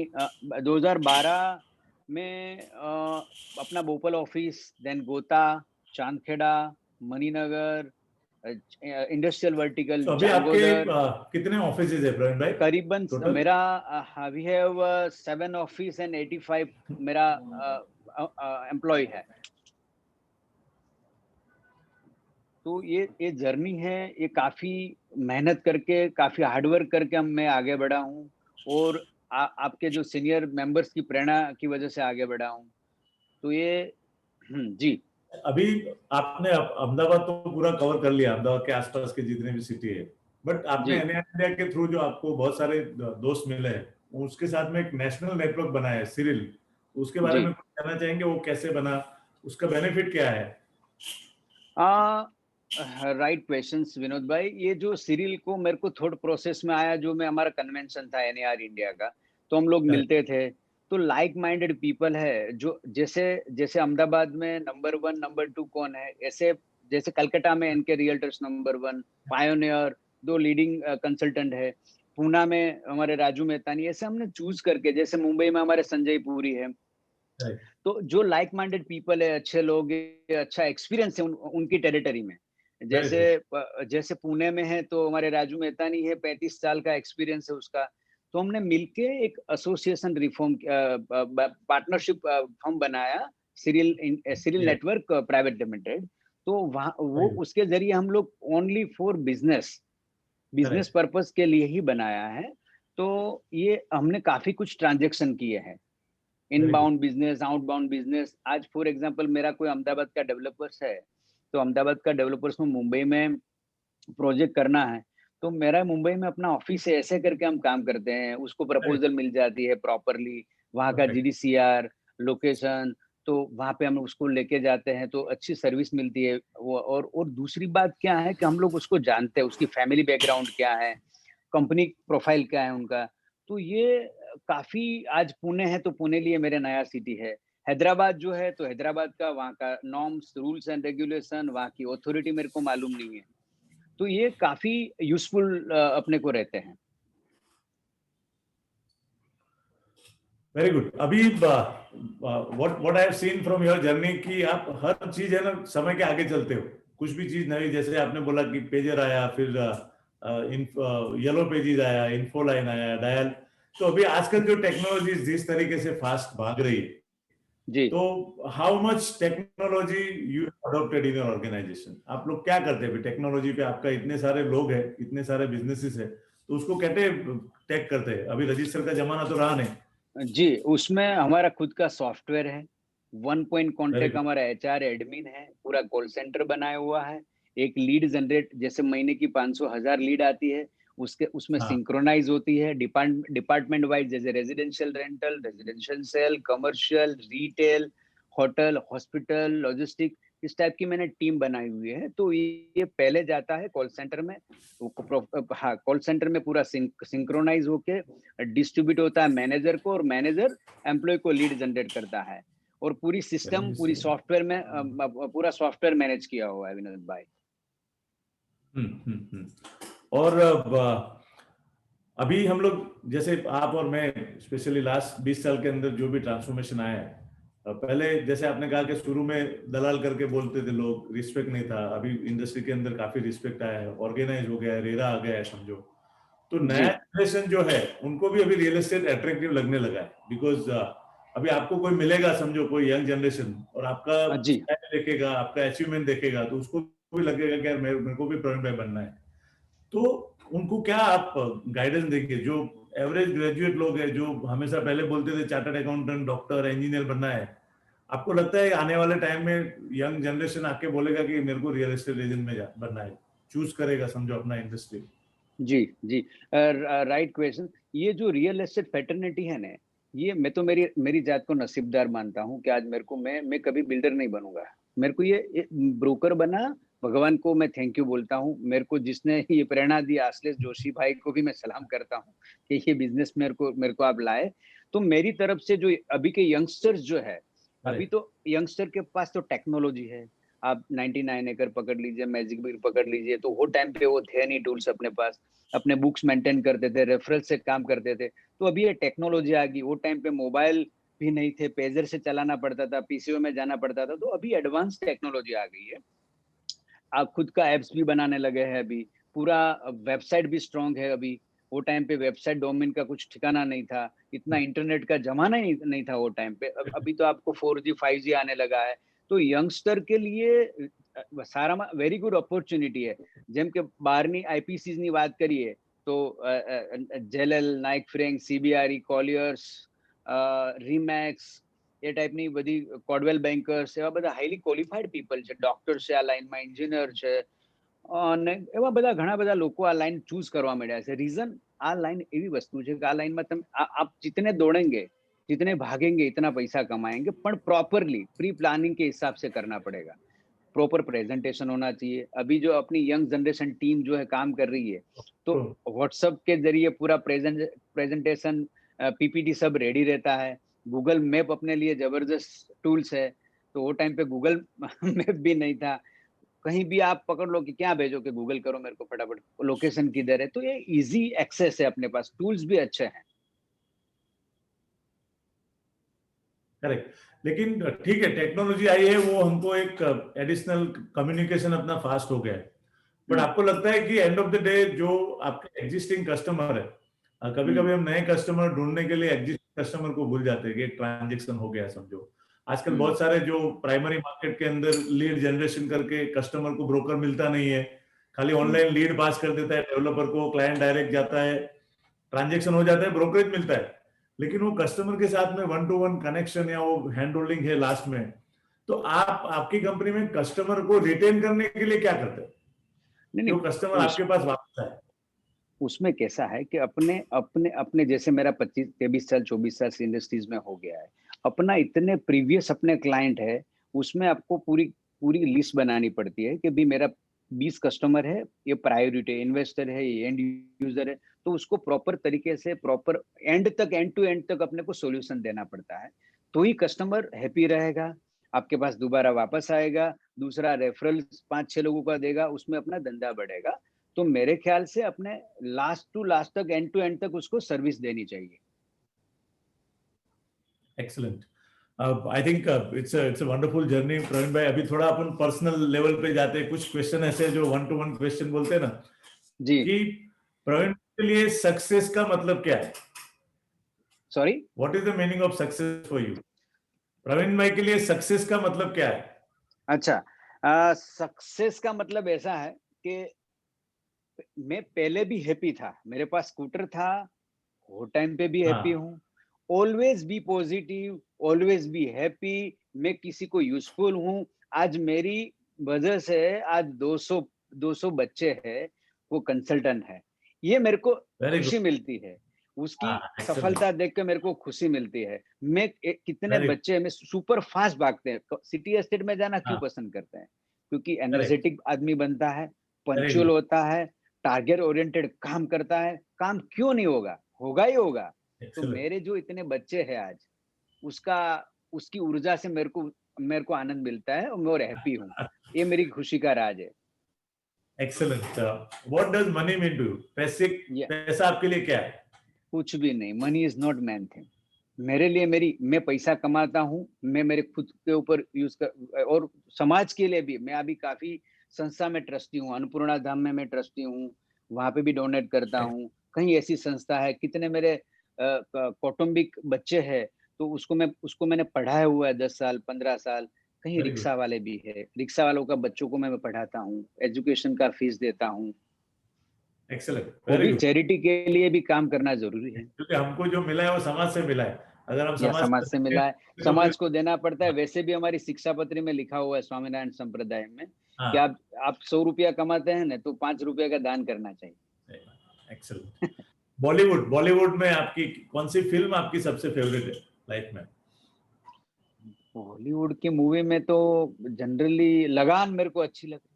2012 में अपना भोपाल ऑफिस, देन गोता, चांदखेड़ा, मणिनगर, इंडस्ट्रियल वर्टिकल, तो अभी आपके जामगोदर, कितने ऑफिसेज है प्रवीण भाई करीबन टोटल? मेरा वी हैव 7 ऑफिस एंड 85 मेरा एम्प्लॉय है। तो ये जर्नी है, ये काफी मेहनत करके, काफी हार्डवर्क करके मैं आगे बढ़ा हूँ, और आपके जो सीनियर मेंबर्स की प्रेरणा की वजह से आगे बढ़ा हूँ। तो ये जी अभी आपने अहमदाबाद तो पूरा कवर कर लिया, अहमदाबाद के आसपास के जितने भी सिटी है, बट आपने जी इंडिया के थ्रू जो आपको बहुत सारे दोस्त मिले हैं, उसके साथ में एक नेशनल नेटवर्क बना है सिरिल, उसके बारे जी में कुछ कहना चाहेंगे? वो कैसे बना, उसका बेनिफिट क्या है? राइट क्वेश्चंस विनोद भाई। ये जो सीरियल को मेरे को थोड़ा प्रोसेस में आया, जो मैं हमारा कन्वेंशन था एनएआर इंडिया का, तो हम लोग Correct. मिलते थे, तो लाइक माइंडेड पीपल है, जो जैसे जैसे अहमदाबाद में नंबर 1 नंबर 2 कौन है, ऐसे जैसे कलकत्ता में NK realtors number 1, pioneer, 2 leading consultant है, पूना में हमारे राजू मेहतानी, ऐसे हमने चूज करके, जैसे मुंबई में हमारे संजय पुरी है। Right. तो जो लाइक माइंडेड पीपल है, अच्छे लोग है, अच्छा एक्सपीरियंस है उनकी टेरिटरी में, Very जैसे true. जैसे पुणे में है तो हमारे राजू मेहतानी है, 35 साल का एक्सपीरियंस है उसका। तो हमने मिलके एक एसोसिएशन रिफॉर्म, पार्टनरशिप फर्म बनाया, serial Yes. Network private limited. तो वहाँ वो Right. उसके जरिए हम लोग only for business business Correct. Purpose के लिए ही बनाया है। तो ये हमने काफी कुछ ट्रांजेक्शन किए हैं, Very good. Inbound business, outbound business. आज फॉर एग्जांपल मेरा कोई अहमदाबाद का डेवलपर्स है, तो अहमदाबाद का डेवलपर्स में मुंबई में प्रोजेक्ट करना है, तो मेरा मुंबई में अपना ऑफिस है, ऐसे करके हम काम करते हैं, उसको Correct. प्रपोजल मिल जाती है प्रॉपरली, वहाँ का Perfect. जीडीसीआर लोकेशन, तो वहाँ पे हम उसको लेके जाते हैं, तो अच्छी सर्विस मिलती है वो। और दूसरी बात क्या है कि हम लोग उसको जानते हैं, उसकी फैमिली बैकग्राउंड क्या है, कंपनी प्रोफाइल क्या है उनका। तो ये काफी, आज पुणे है तो पुणे लिए मेरे नया सिटी है, हैदराबाद जो है तो हैदराबाद का, वहाँ का नॉर्म्स, रूल्स एंड रेगुलेशन, वहाँ की अथॉरिटी मेरे को मालूम नहीं है। तो ये काफी यूजफुल अपने को रहते हैं। Very good. अभी what I have seen from your journey कि आप हर चीज है ना समय के आगे चलते हो, कुछ भी चीज नई, जैसे आपने बोला कि पेजर आया, फिर येलो पेजेस आया, इन्फो लाइन आया, डायल। तो अभी आजकल जो टेक्नोलॉजी जिस तरीके से फास्ट भाग रही है, जी तो how much technology you adopted in your organisation? आप लोग क्या करते हैं टेक्नोलॉजी पे? आपका इतने सारे लोग हैं, इतने सारे बिजनेसेस है, तो उसको कैसे टेक करते हैं? अभी रजिस्टर का जमाना तो रहा नहीं। जी, उसमें हमारा खुद का सॉफ्टवेयर है, 1 पॉइंट वेरी कांटेक्ट गुड। हमारा एचआर एडमिन है, पूरा कॉल सेंटर बनाया हुआ है। एक लीड जनरेट, जैसे महीने की 500,000 लीड आती है, उसके उसमें हाँ। सिंक्रोनाइज होती है डिपार्टमेंट वाइज, जैसे residential rental, residential sale, commercial, retail, hotel, hospital, logistic, इस टाइप की मैंने टीम बनाई हुई है। तो ये पहले जाता है कॉल सेंटर में, हाँ, कॉल सेंटर में पूरा सिंक्रोनाइज होके डिस्ट्रीब्यूट होता है मैनेजर को, और मैनेजर एम्प्लॉय को लीड जनरेट करता है, और पूरी सिस्टम, पूरी सॉफ्टवेयर में पूरा सॉफ्टवेयर मैनेज किया हुआ है विनोद भाई। और अभी हम लोग, जैसे आप और मैं, स्पेशली लास्ट 20 साल के अंदर जो भी ट्रांसफॉर्मेशन आया है, पहले जैसे आपने कहा कि शुरू में दलाल करके बोलते थे लोग, रिस्पेक्ट नहीं था। अभी इंडस्ट्री के अंदर काफी रिस्पेक्ट आया है, ऑर्गेनाइज हो गया है, रेरा आ गया है समझो। तो जी नया जनरेशन जो है उनको भी अभी रियल एस्टेट अट्रैक्टिव लगने लगा है, बिकॉज अभी आपको कोई मिलेगा समझो, कोई यंग जनरेशन, और आपका जी स्टाइल देखेगा, आपका अचीवमेंट देखेगा, तो उसको भी लगेगा कि यार मेरे को भी प्रवीण भाई बनना है। तो उनको क्या आप गाइडेंस देंगे, जो एवरेज ग्रेजुएट लोग हैं, जो हमेशा पहले बोलते थे चार्टर्ड अकाउंटेंट, डॉक्टर, इंजीनियर बनना है? आपको लगता है आने वाले टाइम में यंग जनरेशन आके बोलेगा कि मेरे को रियल एस्टेट एजेंट में बनना है, चूज करेगा समझो अपना इंडस्ट्री? जी जी, राइट क्वेश्चन। ये जो रियल एस्टेट फैटर्निटी है ना, ये मैं तो मेरी मेरी जात को नसीबदार मानता हूँ कि आज मेरे को, मैं कभी बिल्डर नहीं बनूंगा। मेरे को ये ब्रोकर बना, भगवान को मैं थैंक यू बोलता हूँ। मेरे को जिसने ये प्रेरणा दी, आश्लेष जोशी भाई को भी मैं सलाम करता हूँ कि ये बिजनेस मेरे को आप लाए। तो मेरी तरफ से जो अभी के यंगस्टर्स जो है, अभी करेक्ट। तो यंगस्टर के पास तो टेक्नोलॉजी है, आप 99 एकड़ पकड़ लीजिए, मैजिक बिल पकड़ लीजिए, तो वो टाइम पे वो थे नहीं टूल्स अपने पास, अपने बुक्स मेंटेन करते थे, रेफरल से काम करते थे। तो अभी ये टेक्नोलॉजी आ गई, वो टाइम पे मोबाइल भी नहीं थे, पेजर से चलाना पड़ता था, पीसीओ में जाना पड़ता था, तो अभी एडवांस टेक्नोलॉजी आ गई है। आप खुद का ऐप्स भी बनाने लगे हैं अभी, पूरा वेबसाइट भी स्ट्रांग है अभी। वो टाइम पे वेबसाइट डोमेन का कुछ ठिकाना नहीं था, इतना इंटरनेट का जमाना ही नहीं था वो टाइम पे। अभी तो आपको 4G 5G आने लगा है, तो यंगस्टर के लिए साराમાં વેરી ગુડ ઓપોર્ચ્યુનિટી है। જેમ કે બહારની આઈપીસીસ ની વાત કરીએ તો જેલેલ, નાઇક ફ્રેન્ક, સીબીઆરઈ, કોલિયર્સ, રીમેક્સ, એ ટાઈપની બધી કોડવેલ બેન્કર્સ, એવા બધા હાઈલી ક્વોલિફાઈડ પીપલ છે, ડોક્ટર છે આ લાઈનમાં, એન્જિનિયર છે, અને એવા બધા ઘણા બધા લોકો આ લાઈન ચૂઝ કરવા મળ્યા છે। રીઝન, આ લાઈન એવી વસ્તુ છે કે આ લાઈનમાં તમે आप जितने दौड़ेंगे, जितने भागेंगे, इतना पैसा कमाएंगे, पर प्रॉपरली प्री प्लानिंग के हिसाब से करना पड़ेगा। प्रॉपर प्रेजेंटेशन होना चाहिए। अभी जो अपनी यंग जनरेशन टीम जो है काम कर रही है, तो व्हाट्सएप के जरिए पूरा प्रेजेंटेशन, पीपीटी सब रेडी रहता है। गूगल मैप अपने लिए जबरदस्त टूल्स है, तो वो टाइम पे गूगल मैप भी नहीं था। कहीं भी आप पकड़ लो कि क्या भेजो कि गूगल करो मेरे को फटाफट, लोकेशन किधर है, तो ये इजी एक्सेस है, अपने पास टूल्स भी अच्छे हैं। करेक्ट। लेकिन ठीक है, टेक्नोलॉजी आई है, वो हमको एक एडिशनल कम्युनिकेशन अपना फास्ट हो गया है, बट आपको लगता है कि एंड ऑफ द डे जो आपके एग्जिस्टिंग कस्टमर है, कभी कभी हम नए कस्टमर ढूंढने के लिए एग्जिस्टिंग कस्टमर को भूल जाते हैं कि एक ट्रांजेक्शन हो गया समझो। आजकल बहुत सारे जो प्राइमरी मार्केट के अंदर लीड जनरेशन करके कस्टमर को ब्रोकर मिलता नहीं है, खाली ऑनलाइन लीड पास कर देता है डेवलपर को, क्लाइंट डायरेक्ट जाता है, ट्रांजेक्शन हो जाता है, ब्रोकरेज मिलता है, लेकिन वो कस्टमर के साथ में 1-to-1 कनेक्शन या वो हैंड होल्डिंग है लास्ट में। तो आप आपकी कंपनी में कस्टमर को रिटेन करने के लिए क्या करते हैं, नहीं जो नहीं, कस्टमर आपके पास वापस आए? उसमें कैसा है कि अपने अपने अपने जैसे मेरा 25-23 साल 24 साल से इंडस्ट्रीज में हो गया है, अपना इतने प्रीवियस अपने क्लाइंट है, उसमें आपको पूरी पूरी लिस्ट बनानी पड़ती है कि भी मेरा 20 कस्टमर है, ये प्रायोरिटी इन्वेस्टर है, ये एंड यूजर है, तो उसको प्रॉपर तरीके से प्रॉपर एंड तक, एंड टू एंड तक अपने को सॉल्यूशन देना पड़ता है, तो ही कस्टमर हैप्पी रहेगा, आपके पास दोबारा वापस आएगा, दूसरा रेफरल 5-6 लोगों का देगा, उसमें अपना धंधा बढ़ेगा। तो मेरे ख्याल से अपने लास्ट टू लास्ट तक, एंड टू एंड तक उसको सर्विस देनी चाहिए। Excellent. I think it's a wonderful journey Praveen bhai. अभी थोड़ा अपन पर्सनल लेवल पे जाते हैं, कुछ क्वेश्चन ऐसे जो 1-to-1 क्वेश्चन बोलते हैं ना, जी कि प्रवीण के लिए सक्सेस का मतलब क्या है? Sorry, what is the meaning of success for you? Praveen bhai के लिए सक्सेस का मतलब क्या है? अच्छा, सक्सेस का मतलब ऐसा है कि मैं पहले भी हैप्पी था, मेरे पास स्कूटर था, वो टाइम पे भी हैप्पी हाँ, हूँ। Always be positive, always be happy, मैं किसी को यूजफुल हूँ। आज मेरी वजह से आज 200 बच्चे हैं, वो कंसल्टेंट है, ये मेरे को वेरी गुड। खुशी मिलती है, उसकी हाँ, एक्सीलेंट। सफलता देख के मेरे को खुशी मिलती है। कितने वेरी गुड। बच्चे में सुपर फास्ट भागते हैं, सिटी एस्टेट में जाना क्यों हाँ, पसंद करते हैं? क्योंकि करेक्ट। एनर्जेटिक आदमी बनता है, वेरी पंक्चुअल गुड। होता है, टारगेट ओरिएंटेड काम करता है, काम क्यों नहीं होगा, होगा ही होगा। तो एक्सीलेंट। मेरे जो इतने बच्चे हैं आज, उसका उसकी ऊर्जा से मेरे को आनंद मिलता है और मैं और हैप्पी हूँ। ये मेरी खुशी का राज है। Excellent. What does money mean to you? पैसे, ये पैसा आपके लिए क्या है? कुछ भी नहीं, money is not man thing. मेरे लिए मैं पैसा कमाता हूँ, मैं मेरे खुद के ऊपर यूज कर, और समाज के लिए भी मैं अभी काफी संस्था में ट्रस्टी हूँ, अन्नपूर्णा धाम में मैं ट्रस्टी हूँ, वहां पे भी डोनेट करता हूँ। कहीं ऐसी संस्था है, कितने मेरे कौटुंबिक बच्चे हैं, तो उसको मैंने पढ़ाया हुआ है 10 साल 15 साल। कहीं वेरी गुड। रिक्शा वाले भी है, रिक्शा वालों का बच्चों को मैं पढ़ाता हूँ, एजुकेशन का फीस देता हूँ। एक्सीलेंट। वो वेरी भी गुड। चैरिटी के लिए भी काम करना जरूरी है, क्योंकि हमको जो मिला है वो समाज से मिला है। अगर हम या समाज समाज से से देंगे मिला है, तो फिर समाज को देना पड़ता है। वैसे भी हमारी शिक्षा पत्री में लिखा हुआ है स्वामीनारायण संप्रदाय में कि हाँ, आप 100 रुपया कमाते हैं ना, तो 5 रुपये का दान करना चाहिए। एक्सीलेंट। बॉलीवुड, बॉलीवुड में आपकी कौन सी फिल्म आपकी सबसे फेवरेट है लाइफ में? बॉलीवुड की मूवी में तो जनरली लगान मेरे को अच्छी लगती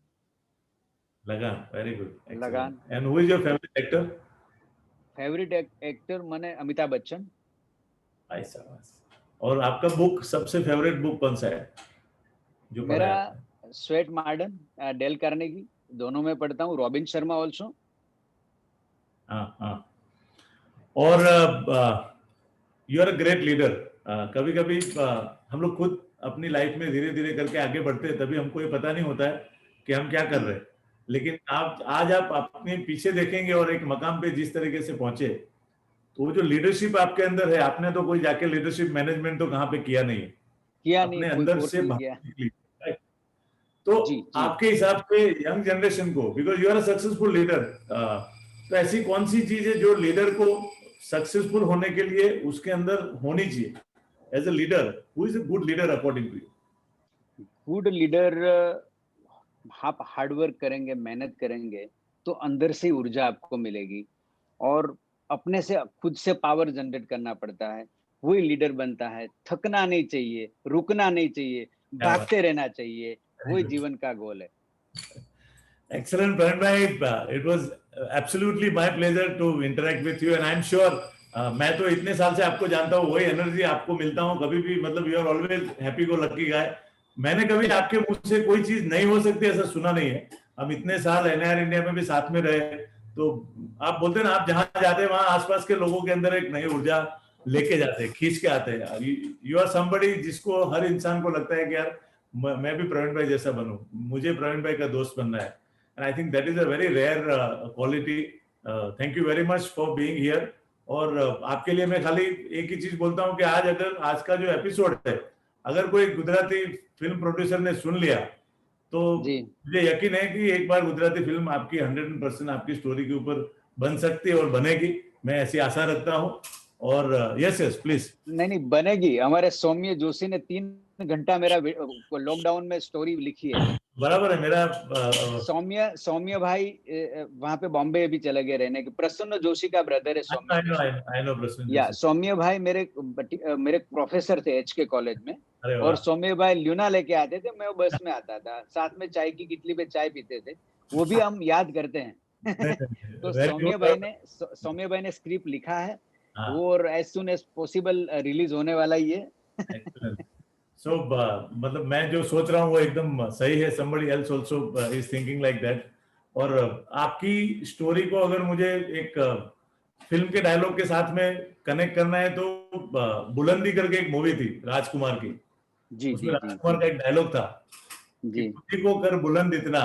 लगान। Very good. है। लगान। Excellent. And who is your favourite actor? Favourite actor मैंने अमिताभ बच्चन। भाई साहब। और आपका बुक, सबसे फेवरेट बुक कौन सा है जो पढ़ा मेरा है आपने? स्वेट मार्डन, डेल कार्नेगी, दोनों में पढ़ता हूँ, रॉबिन शर्मा ऑल्सो। हाँ। और you are a great leader. कभी कभी हम लोग खुद अपनी लाइफ में धीरे धीरे करके आगे बढ़ते हैं, तभी हमको ये पता नहीं होता है कि हम क्या कर रहे हैं। लेकिन आज आप अपने पीछे देखेंगे और एक मकाम पे जिस तरीके से पहुंचे, तो वो जो लीडरशिप आपके अंदर है, आपने तो कोई जाके लीडरशिप मैनेजमेंट तो कहाँ पे किया नहीं है, किया अपने नहीं, कोई अंदर कोर्स से नहीं बाहर किया। निकली, right? तो जी जी। आपके हिसाब से यंग जनरेशन को, because you are a successful leader, तो ऐसी कौन सी चीज है जो लीडर को सक्सेसफुल होने के लिए उसके अंदर होनी चाहिए? As a leader, who is a good leader according to you? Good leader, आप हार्डवर्क करेंगे, मेहनत करेंगे, तो अंदर से ऊर्जा आपको मिलेगी, और अपने से खुद से पावर जनरेट करना पड़ता है, वही लीडर बनता है। थकना नहीं चाहिए, रुकना नहीं चाहिए, क्या बात भागते रहना चाहिए, वही है। जीवन का गोल है। Excellent, Praveen bhai. It was absolutely my pleasure to interact with you, and I'm sure मैं तो इतने साल से आपको जानता हूँ, वही एनर्जी आपको मिलता हूँ कभी भी, मतलब you are always happy go lucky guy. मैंने कभी आपके मुंह से कोई चीज नहीं हो सकती ऐसा सुना नहीं है। हम इतने साल एनआर इंडिया में भी साथ में रहे, तो आप बोलते हैं ना, आप जहां जाते हैं वहां आसपास के लोगों के अंदर एक नई ऊर्जा लेके जाते हैं, खींच के आते हैं। यू आर समबडी जिसको हर इंसान को लगता है कि यार मैं भी प्रवीण भाई जैसा बनूं, मुझे प्रवीण भाई का दोस्त बनना है। And I think that is a very rare quality. Thank you very much for being here. और आपके लिए मैं खाली एक ही चीज बोलता हूँ कि आज का जो एपिसोड है, अगर कोई गुजराती फिल्म प्रोड्यूसर ने सुन लिया, तो मुझे यकीन है कि एक बार गुजराती फिल्म आपकी 100% आपकी स्टोरी के ऊपर बन सकती है और बनेगी। मैं ऐसी आशा रखता हूँ। और यस प्लीज। नहीं, बनेगी। हमारे सौम्य जोशी ने 3 घंटा मेरा लॉकडाउन में स्टोरी लिखी है। बराबर है। मेरा सौम्य भाई वहां पे बॉम्बे भी चले गए रहने के। प्रसन्न जोशी का ब्रदर है सौम्य जोशी। I know प्रसन्न या जोशी। सौम्य भाई मेरे प्रोफेसर थे HK कॉलेज में, अरे और सौम्य भाई ल्यूना लेके आते थे, मैं वो बस में आता था, साथ में चाय की कितली पे चाय पीते थे, वो भी हम याद करते हैं। तो सौम्य भाई ने स्क्रिप्ट लिखा है वो, और as soon as possible release होने वाला ही है। So, मतलब मैं जो सोच रहा हूँ वो एकदम सही है। somebody else also is thinking like that. और आपकी स्टोरी को अगर मुझे एक फिल्म के डायलॉग के साथ में कनेक्ट करना है, तो बुलंदी करके एक मूवी थी राजकुमार की, जी उसमें जी राजकुमार का एक डायलॉग था जी, खुदी को कर बुलंद इतना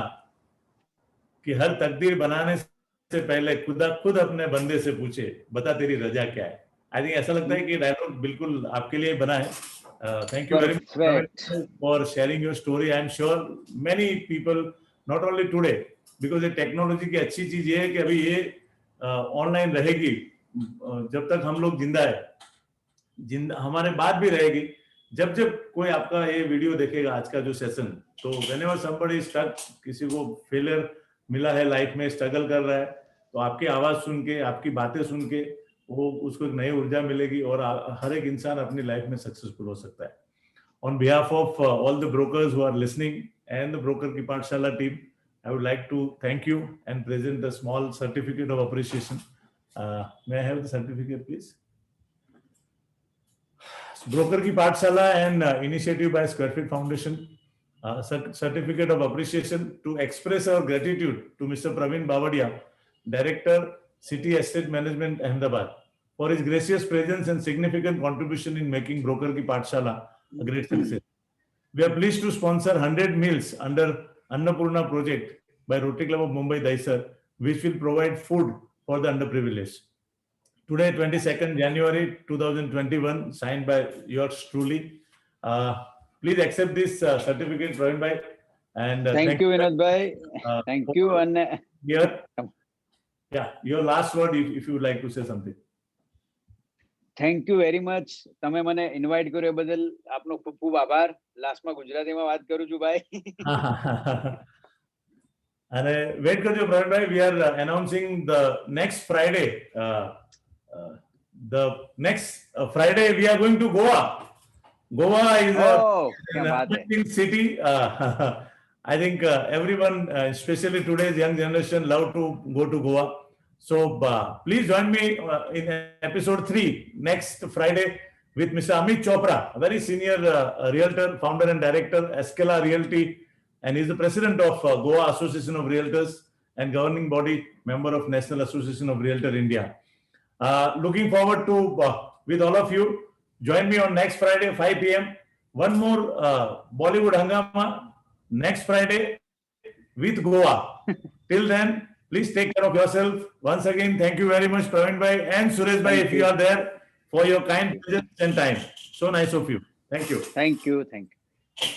कि हर तकदीर बनाने से पहले खुदा खुद अपने बंदे से पूछे बता तेरी रजा क्या है। आई थिंक ऐसा लगता है कि डायलॉग बिल्कुल आपके लिए बना है। Thank you very much for sharing your story. I am sure many people, not only today, because ये टेक्नोलॉजी की अच्छी चीज ये है कि अभी ये ऑनलाइन रहेगी जब तक हम लोग जिंदा है, हमारे बाद भी रहेगी। जब कोई आपका ये वीडियो देखेगा आज का जो सेशन, तो whenever somebody is stuck, किसी को फेलियर मिला है लाइफ में, स्ट्रगल कर रहा है, तो आपकी आवाज सुन के, आपकी बातें सुन के वो उसको एक नई ऊर्जा मिलेगी और हर एक इंसान अपनी लाइफ में सक्सेसफुल हो सकता है। On behalf of all the brokers who are listening and the broker की Pathshala team, I would like to thank you and present the small certificate of appreciation. May I have the certificate please? Broker की Pathshala and initiative by Square Feet Foundation, certificate of appreciation to express our gratitude to Mr. Praveen Bavadia, Director, City Estate Management, Ahmedabad, for his gracious presence and significant contribution in making Broker Ki Pathshala a great success. We are pleased to sponsor 100 meals under Annapurna project by Rotary Club of Mumbai, Daisar, which will provide food for the underprivileged. Today, 22nd January 2021, signed by yours truly. Please accept this certificate, Praveen bhai. And thank you, Vinod bhai. Thank you. And here, yeah, your last word, if you would like to say something. Thank you very much. તમે મને invite કર્યો બદલ આપનો ખૂબ ખૂબ આભાર. લાસ્ટમાં ગુજરાતીમાં વાત કરું છું ભાઈ. અને વેટ કરજો પ્રવીણ ભાઈ, we are announcing the next Friday. The next Friday we are going to Goa. Goa is an amazing city. I think everyone, especially today's young generation, love to go to Goa. So please join me in episode 3 next Friday with Mr. Amit Chopra, a very senior realtor, founder and director, Escala Realty, and he's the president of Goa Association of Realtors and governing body member of National Association of Realtor India. Looking forward to with all of you. Join me on next Friday, 5 p.m. One more Bollywood Hangama next Friday with Goa. Till then, please take care of yourself. Once again, thank you very much, Praveen Bhai and Suresh Bhai, if you are there, for your kind presence and time. So nice of you. Thank you. Thank you. Thank you.